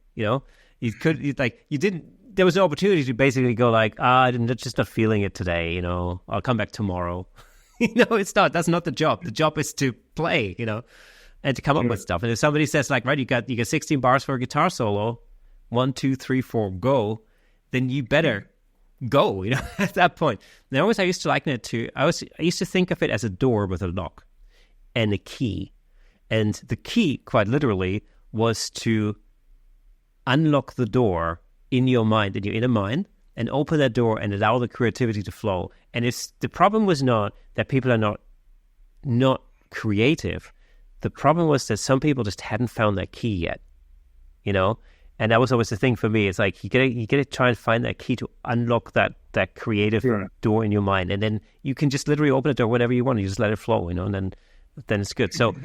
There was an opportunity to basically go like, I'm just not feeling it today. I'll come back tomorrow. That's not the job. The job is to play, and to come up with stuff. And if somebody says like, right, you got 16 bars for a guitar solo, 1, 2, 3, 4, go, then you better go, at that point. And I used to liken it to, I used to think of it as a door with a lock and a key. And the key, quite literally, was to unlock the door in your mind, in your inner mind, and open that door and allow the creativity to flow. And the problem was not that people are not creative. The problem was that some people just hadn't found that key yet, And that was always the thing for me. It's like you gotta try and find that key to unlock that creative door in your mind, and then you can just literally open the door whenever you want. You just let it flow, and then it's good. So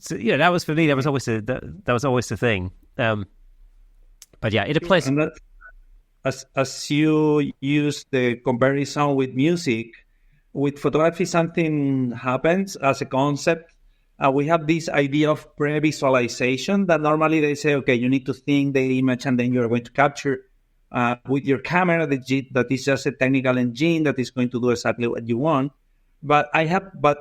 that was for me. That was always the thing. But yeah, it applies. And as you use the comparison with music, with photography, something happens as a concept. We have this idea of pre-visualization that normally they say, okay, you need to think the image and then you're going to capture with your camera. That is just a technical engine that is going to do exactly what you want. But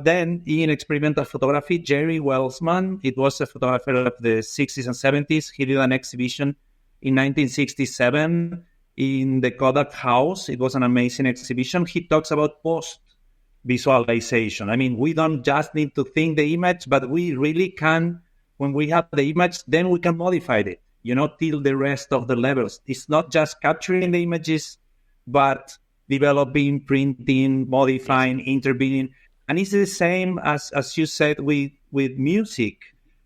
then in experimental photography, Jerry Welsman, it was a photographer of the 60s and 70s. He did an exhibition in 1967 in the Kodak House. It was an amazing exhibition. He talks about post-visualization. I mean, we don't just need to think the image, but we really can, when we have the image, then we can modify it, till the rest of the levels. It's not just capturing the images, but developing, printing, modifying, intervening. And it's the same as you said with music,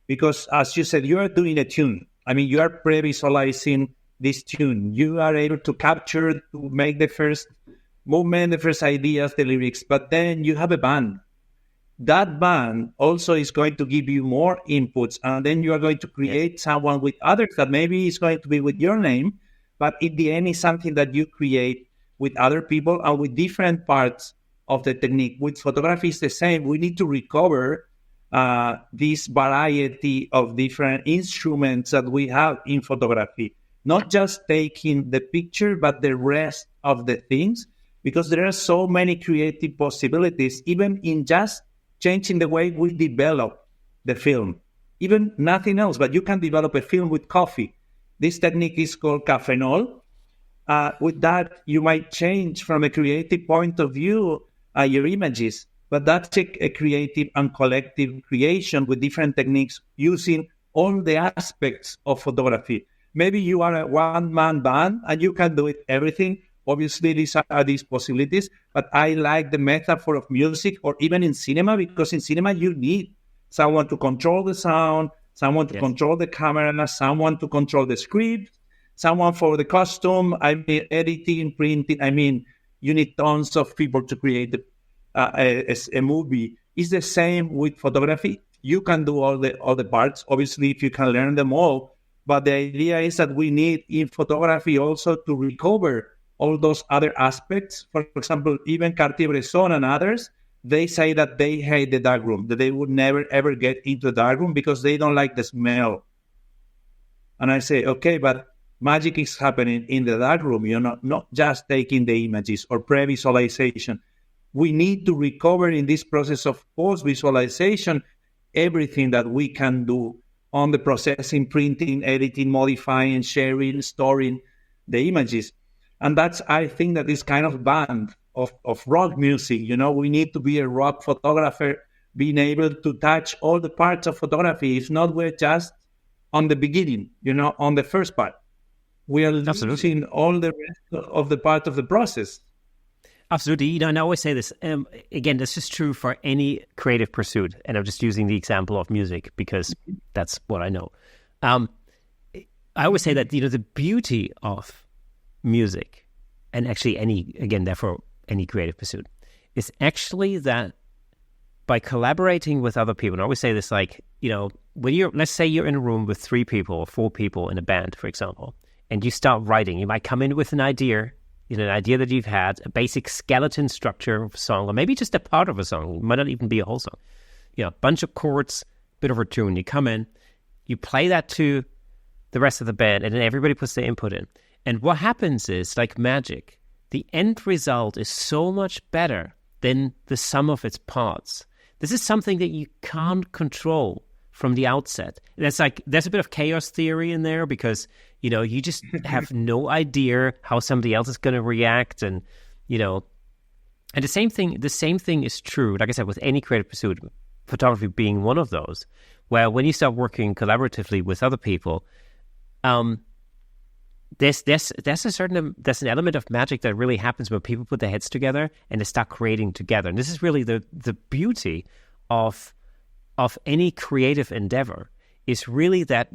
because as you said, you are doing a tune. I mean, you are pre-visualizing this tune. You are able to capture, to make the first movement, the first ideas, the lyrics, but then you have a band. That band also is going to give you more inputs, and then you are going to create someone with others that maybe is going to be with your name, but in the end is something that you create with other people and with different parts of the technique. With photography, it's the same. We need to recover this variety of different instruments that we have in photography, not just taking the picture, but the rest of the things, because there are so many creative possibilities, even in just changing the way we develop the film. Even nothing else, but you can develop a film with coffee. This technique is called cafenol. With that, you might change from a creative point of view your images, but that's a creative and collective creation with different techniques using all the aspects of photography. Maybe you are a one-man band and you can do it everything. Obviously, these are these possibilities, but I like the metaphor of music or even in cinema, because in cinema you need someone to control the sound, someone to control the camera, someone to control the script, someone for the costume, editing, printing. You need tons of people to create a movie. It's the same with photography. You can do all the parts, obviously, if you can learn them all. But the idea is that we need in photography also to recover all those other aspects. For example, even Cartier-Bresson and others, they say that they hate the darkroom, that they would never, ever get into the darkroom because they don't like the smell. And I say, okay, but magic is happening in the darkroom, not just taking the images or pre-visualization. We need to recover in this process of post-visualization everything that we can do on the processing, printing, editing, modifying, sharing, storing the images. And that's, I think, that is kind of banned of rock music. We need to be a rock photographer, being able to touch all the parts of photography. If not, we're just on the beginning, on the first part. We are losing all the rest of the part of the process. Absolutely. And I always say this, again, this is true for any creative pursuit. And I'm just using the example of music because that's what I know. I always say that, the beauty of music, and actually therefore any creative pursuit, is actually that by collaborating with other people, and I always say this, like, when let's say you're in a room with 3 people or 4 people in a band, for example, and you start writing, you might come in with an idea, an idea that you've had, a basic skeleton structure of a song, or maybe just a part of a song. It might not even be a whole song. A bunch of chords, bit of a tune. You come in, you play that to the rest of the band, and then everybody puts their input in. And what happens is, like magic, the end result is so much better than the sum of its parts. This is something that you can't control from the outset. There's a bit of chaos theory in there because, you just have no idea how somebody else is going to react. And, and the same thing is true, like I said, with any creative pursuit, photography being one of those, where when you start working collaboratively with other people, there's an element of magic that really happens when people put their heads together and they start creating together. And this is really the beauty of any creative endeavor, is really that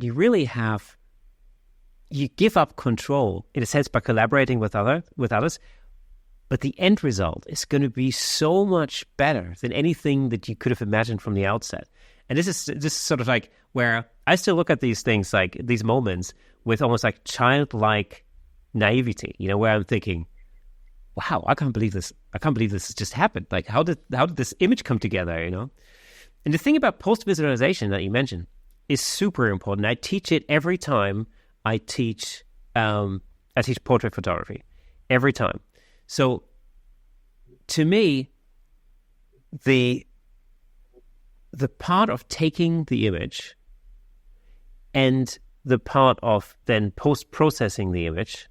you give up control in a sense by collaborating with others, but the end result is going to be so much better than anything that you could have imagined from the outset. And this is sort of like where I still look at these things, like these moments, with almost like childlike naivety, where I'm thinking, wow, I can't believe this just happened. Like, how did this image come together, And the thing about post-visualization that you mentioned is super important. I teach it every time I teach portrait photography, every time. So to me, the part of taking the image and the part of then post-processing the image,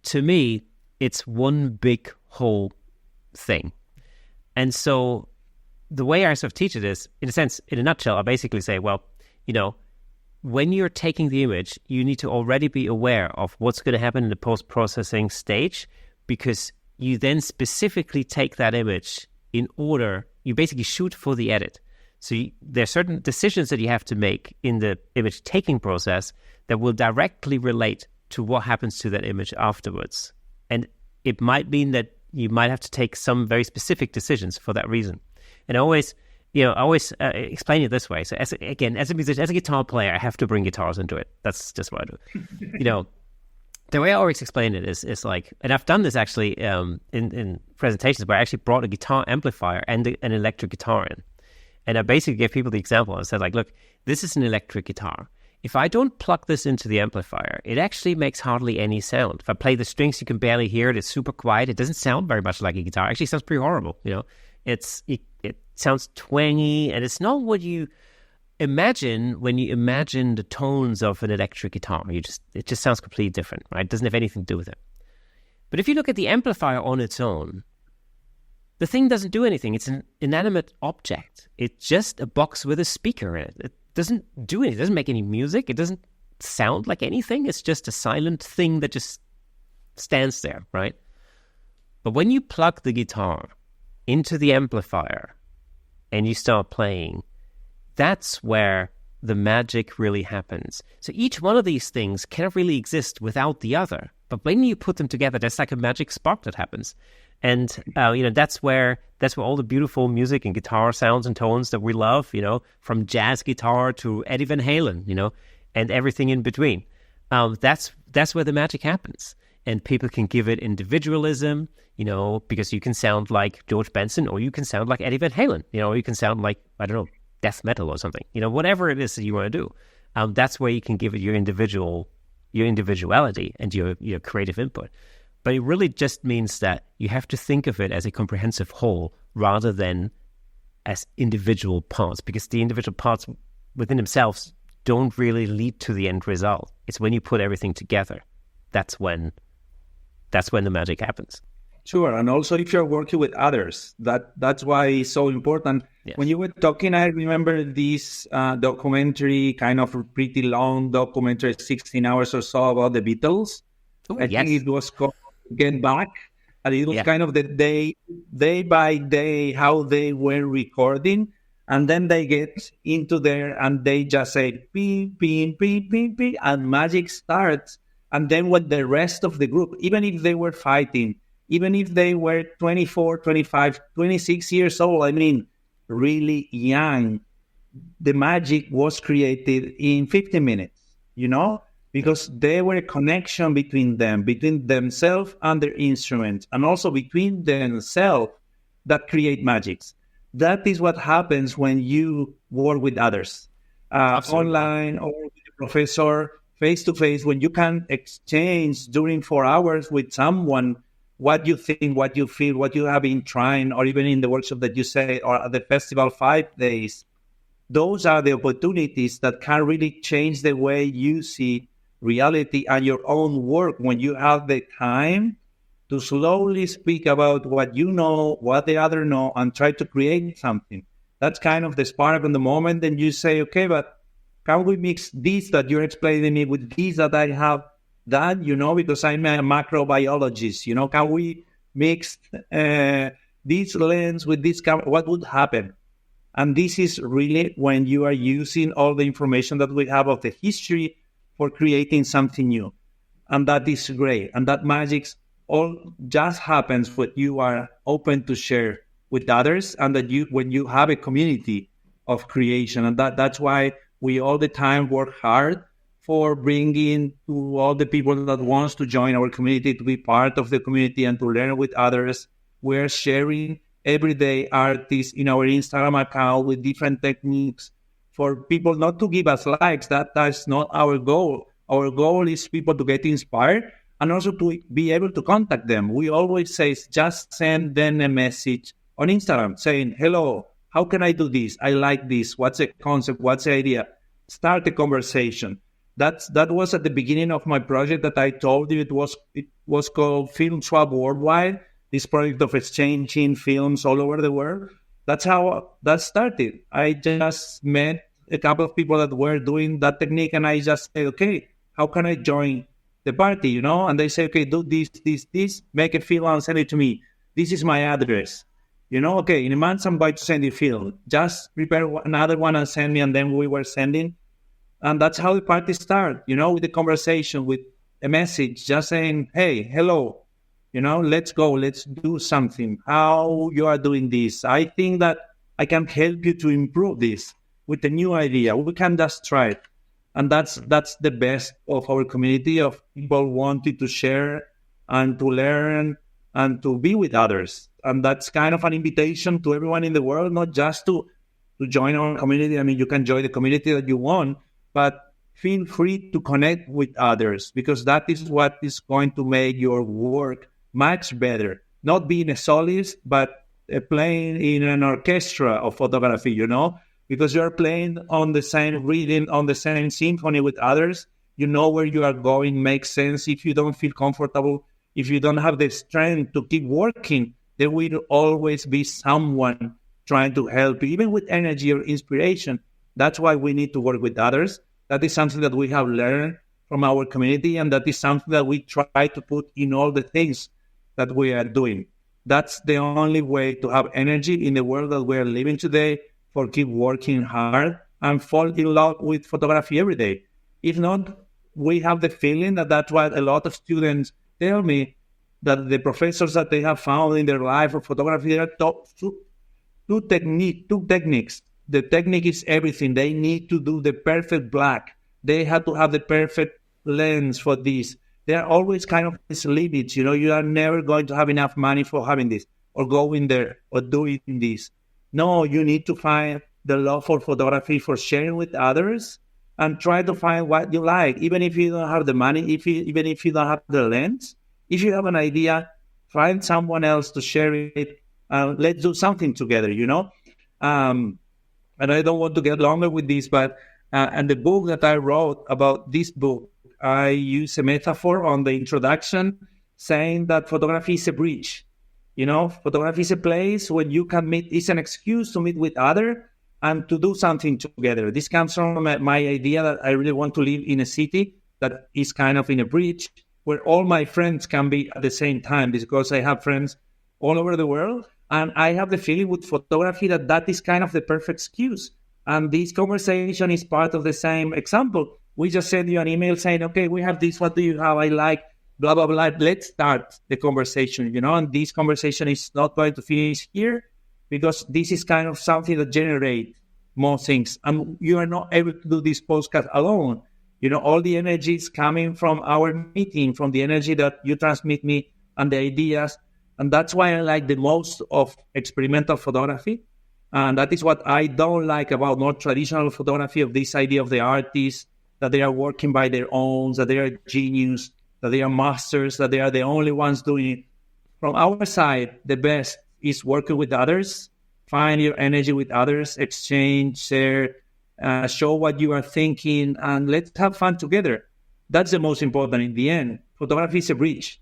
to me, it's one big whole thing. And so the way I sort of teach it is, in a nutshell, I basically say, well, when you're taking the image, you need to already be aware of what's going to happen in the post-processing stage, because you then specifically take that image you basically shoot for the edit. So there are certain decisions that you have to make in the image taking process that will directly relate to what happens to that image afterwards. And it might mean that you might have to take some very specific decisions for that reason. And I always explain it this way. So as a musician, as a guitar player, I have to bring guitars into it. That's just what I do. The way I always explain it is like, and I've done this actually in presentations where I actually brought a guitar amplifier and an electric guitar in. And I basically gave people the example. I said, like, look, this is an electric guitar. If I don't plug this into the amplifier, it actually makes hardly any sound. If I play the strings, you can barely hear it. It's super quiet. It doesn't sound very much like a guitar. Actually, it sounds pretty horrible. It sounds twangy, and it's not what you imagine when you imagine the tones of an electric guitar. It just sounds completely different, right? It doesn't have anything to do with it. But if you look at the amplifier on its own, the thing doesn't do anything. It's an inanimate object. It's just a box with a speaker in it. It doesn't do anything. It doesn't make any music. It doesn't sound like anything. It's just a silent thing that just stands there, right? But when you plug the guitar into the amplifier and you start playing, that's where the magic really happens. So each one of these things cannot really exist without the other. But when you put them together, there's like a magic spark that happens. And, that's where all the beautiful music and guitar sounds and tones that we love, from jazz guitar to Eddie Van Halen, and everything in between. That's where the magic happens. And people can give it individualism, because you can sound like George Benson, or you can sound like Eddie Van Halen, or you can sound like, I don't know, death metal or something, whatever it is that you want to do. That's where you can give it your individuality and your creative input. But it really just means that you have to think of it as a comprehensive whole rather than as individual parts, because the individual parts within themselves don't really lead to the end result. It's when you put everything together, that's when the magic happens. Sure, and also if you're working with others, that's why it's so important. Yes. When you were talking, I remember this documentary, kind of a pretty long documentary, 16 hours or so, about the Beatles. I think it was called Get Back, and it was kind of the day by day, how they were recording, and then they get into there and they just say, ping, ping, ping, ping, ping, and magic starts. And then when the rest of the group, even if they were fighting, even if they were 24, 25, 26 years old, I mean, really young, the magic was created in 15 minutes, because there were a connection between them, between themselves and their instruments, and also between themselves that create magics. That is what happens when you work with others, online or with a professor, face-to-face, when you can exchange during 4 hours with someone what you think, what you feel, what you have been trying, or even in the workshop that you say, or at the festival 5 days. Those are the opportunities that can really change the way you see reality and your own work, when you have the time to slowly speak about what you know, what the other know, and try to create something. That's kind of the spark in the moment. Then you say, okay, but can we mix this that you're explaining to me with this that I have done, because I'm a macrobiologist, can we mix this lens with this camera? What would happen? And this is really when you are using all the information that we have of the history for creating something new. And that is great. And that magic all just happens when you are open to share with others, and that when you have a community of creation. And that's why we all the time work hard for bringing to all the people that wants to join our community, to be part of the community and to learn with others. We're sharing everyday artists in our Instagram account with different techniques for people not to give us likes. That's not our goal. Our goal is people to get inspired and also to be able to contact them. We always say, just send them a message on Instagram saying, hello, how can I do this? I like this. What's the concept? What's the idea? Start a conversation. That was at the beginning of my project that I told you. It was called Film Swap Worldwide, this project of exchanging films all over the world. That's how that started. I just met a couple of people that were doing that technique, and I just said, okay, how can I join the party, And they say, okay, do this, make a film and send it to me. This is my address. Okay, in a month I'm going to send you a film. Just prepare another one and send me, and then we were sending. And that's how the party started, with the conversation, with a message, just saying, hey, hello, let's go, let's do something. How you are doing this? I think that I can help you to improve this with a new idea. We can just try it. And that's the best of our community, of people wanting to share and to learn and to be with others. And that's kind of an invitation to everyone in the world, not just to join our community. I mean, you can join the community that you want, but feel free to connect with others, because that is what is going to make your work much better. Not being a soloist, but playing in an orchestra of photography, because you're playing on the same rhythm, on the same symphony with others. You know where you are going, makes sense. If you don't feel comfortable, if you don't have the strength to keep working, there will always be someone trying to help you, even with energy or inspiration. That's why we need to work with others. That is something that we have learned from our community, and that is something that we try to put in all the things that we are doing. That's the only way to have energy in the world that we are living today, for keep working hard and fall in love with photography every day. If not, we have the feeling that that's what a lot of students tell me, that the professors that they have found in their life of photography, they are taught two techniques. The technique is everything. They need to do the perfect black. They have to have the perfect lens for this. There are always kind of these limits, you are never going to have enough money for having this, or going there, or doing this. No, you need to find the love for photography, for sharing with others, and try to find what you like. Even if you don't have the money, even if you don't have the lens, if you have an idea, find someone else to share it. Let's do something together, And I don't want to get longer with this, but and the book that I wrote about this book, I use a metaphor on the introduction saying that photography is a bridge. Photography is a place where you can meet, it's an excuse to meet with others and to do something together. This comes from my idea that I really want to live in a city that is kind of in a bridge where all my friends can be at the same time, because I have friends all over the world. And I have the feeling with photography that is kind of the perfect excuse. And this conversation is part of the same example. We just send you an email saying, okay, we have this, what do you have? I like, blah, blah, blah. Let's start the conversation, and this conversation is not going to finish here because this is kind of something that generates more things. And you are not able to do this podcast alone. All the energy is coming from our meeting, from the energy that you transmit me and the ideas. And that's why I like the most of experimental photography. And that is what I don't like about more traditional photography, of this idea of the artists, that they are working by their own, that they are genius, that they are masters, that they are the only ones doing it. From our side, the best is working with others, find your energy with others, exchange, share, show what you are thinking, and let's have fun together. That's the most important in the end. Photography is a bridge.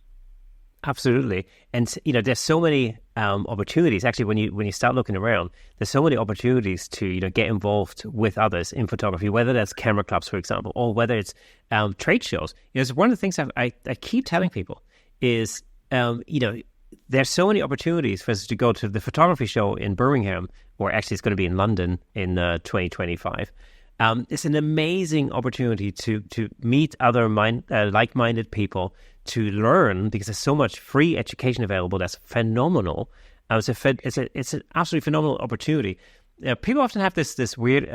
Absolutely. And, there's so many opportunities. Actually, when you start looking around, there's so many opportunities to, get involved with others in photography, whether that's camera clubs, for example, or whether it's trade shows. It's one of the things I keep telling people is, there's so many opportunities for us to go to the photography show in Birmingham, or actually it's going to be in London in 2025. It's an amazing opportunity to meet other like-minded people, to learn, because there's so much free education available. That's phenomenal. It's an absolutely phenomenal opportunity. People often have this weird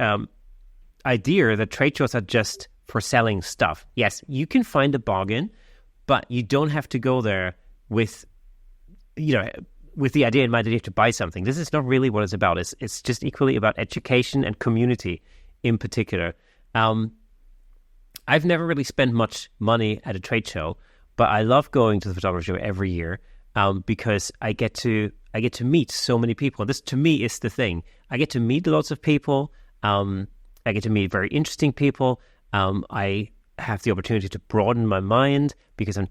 idea that trade shows are just for selling stuff. Yes, you can find a bargain, but you don't have to go there with the idea in mind that you have to buy something. This is not really what it's about. It's just equally about education and community in particular. I've never really spent much money at a trade show, but I love going to the photography show every year because I get to meet so many people. This, to me, is the thing. I get to meet lots of people. I get to meet very interesting people. I have the opportunity to broaden my mind because I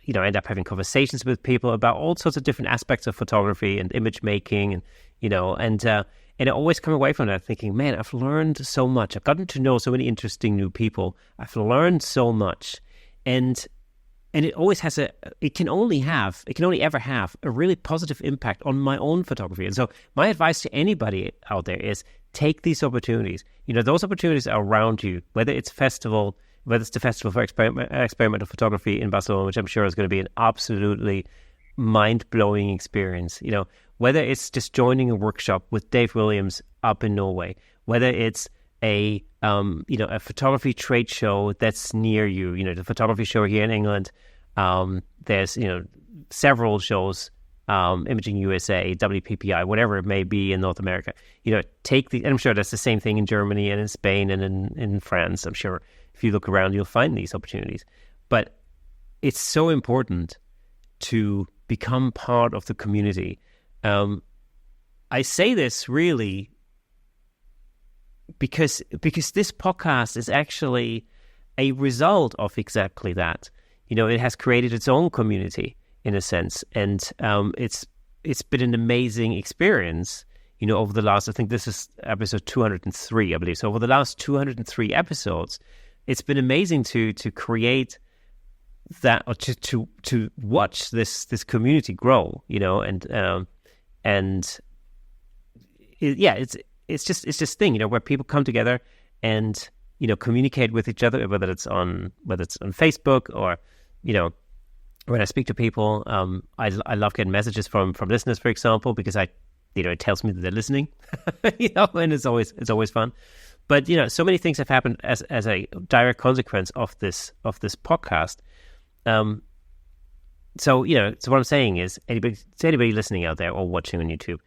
end up having conversations with people about all sorts of different aspects of photography and image making, and I always come away from that thinking, man, I've learned so much. I've gotten to know so many interesting new people. I've learned so much, and it always has it can only ever have a really positive impact on my own photography. And so my advice to anybody out there is take these opportunities. Those opportunities are around you, whether it's the Festival for Experimental Photography in Barcelona, which I'm sure is going to be an absolutely mind-blowing experience. Whether it's just joining a workshop with Dave Williams up in Norway, whether it's a photography trade show that's near you, the photography show here in England. There's, several shows, Imaging USA, WPPI, whatever it may be in North America. And I'm sure that's the same thing in Germany and in Spain and in France. I'm sure if you look around, you'll find these opportunities. But it's so important to become part of the community. I say this really because this podcast is actually a result of exactly that. It has created its own community in a sense, and it's been an amazing experience. Over the last, I think this is episode 203, I believe. So over the last 203 episodes, it's been amazing to create that, or to watch this community grow. It's just thing, where people come together and, communicate with each other, whether it's on Facebook or, when I speak to people, I love getting messages from listeners, for example, because it tells me that they're listening, and it's always fun. But, so many things have happened as a direct consequence of this podcast. So what I'm saying is, anybody listening out there or watching on YouTube,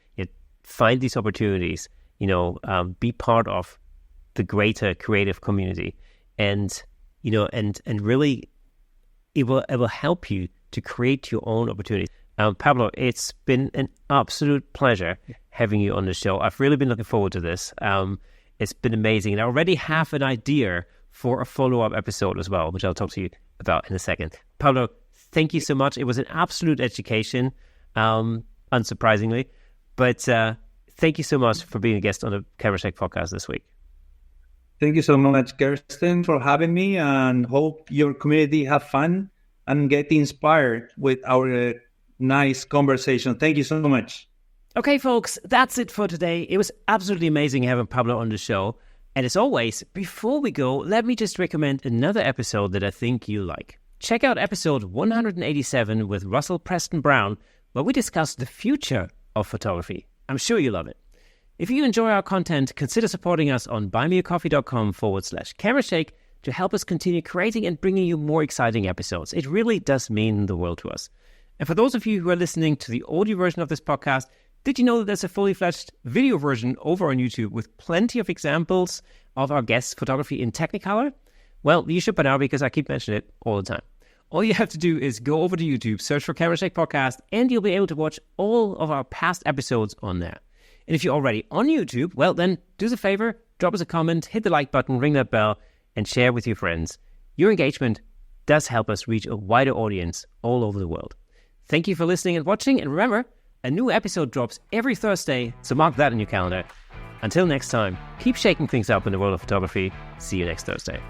find these opportunities, be part of the greater creative community, and really it will help you to create your own opportunities. Pablo, it's been an absolute pleasure having you on the show. I've really been looking forward to this. It's been amazing. And I already have an idea for a follow-up episode as well, which I'll talk to you about in a second. Pablo, thank you so much. It was an absolute education, unsurprisingly. But thank you so much for being a guest on the Camera Shake podcast this week. Thank you so much, Kirsten, for having me, and hope your community have fun and get inspired with our nice conversation. Thank you so much. Okay, folks, that's it for today. It was absolutely amazing having Pablo on the show. And as always, before we go, let me just recommend another episode that I think you'll like. Check out episode 187 with Russell Preston Brown, where we discuss the future of photography. I'm sure you'll love it. If you enjoy our content, consider supporting us on buymeacoffee.com/camerashake to help us continue creating and bringing you more exciting episodes. It really does mean the world to us. And for those of you who are listening to the audio version of this podcast, did you know that there's a fully fledged video version over on YouTube with plenty of examples of our guests' photography in Technicolor? Well, you should by now because I keep mentioning it all the time. All you have to do is go over to YouTube, search for Camera Shake Podcast, and you'll be able to watch all of our past episodes on there. And if you're already on YouTube, well, then do us a favor, drop us a comment, hit the like button, ring that bell, and share with your friends. Your engagement does help us reach a wider audience all over the world. Thank you for listening and watching, and remember, a new episode drops every Thursday, so mark that in your calendar. Until next time, keep shaking things up in the world of photography. See you next Thursday.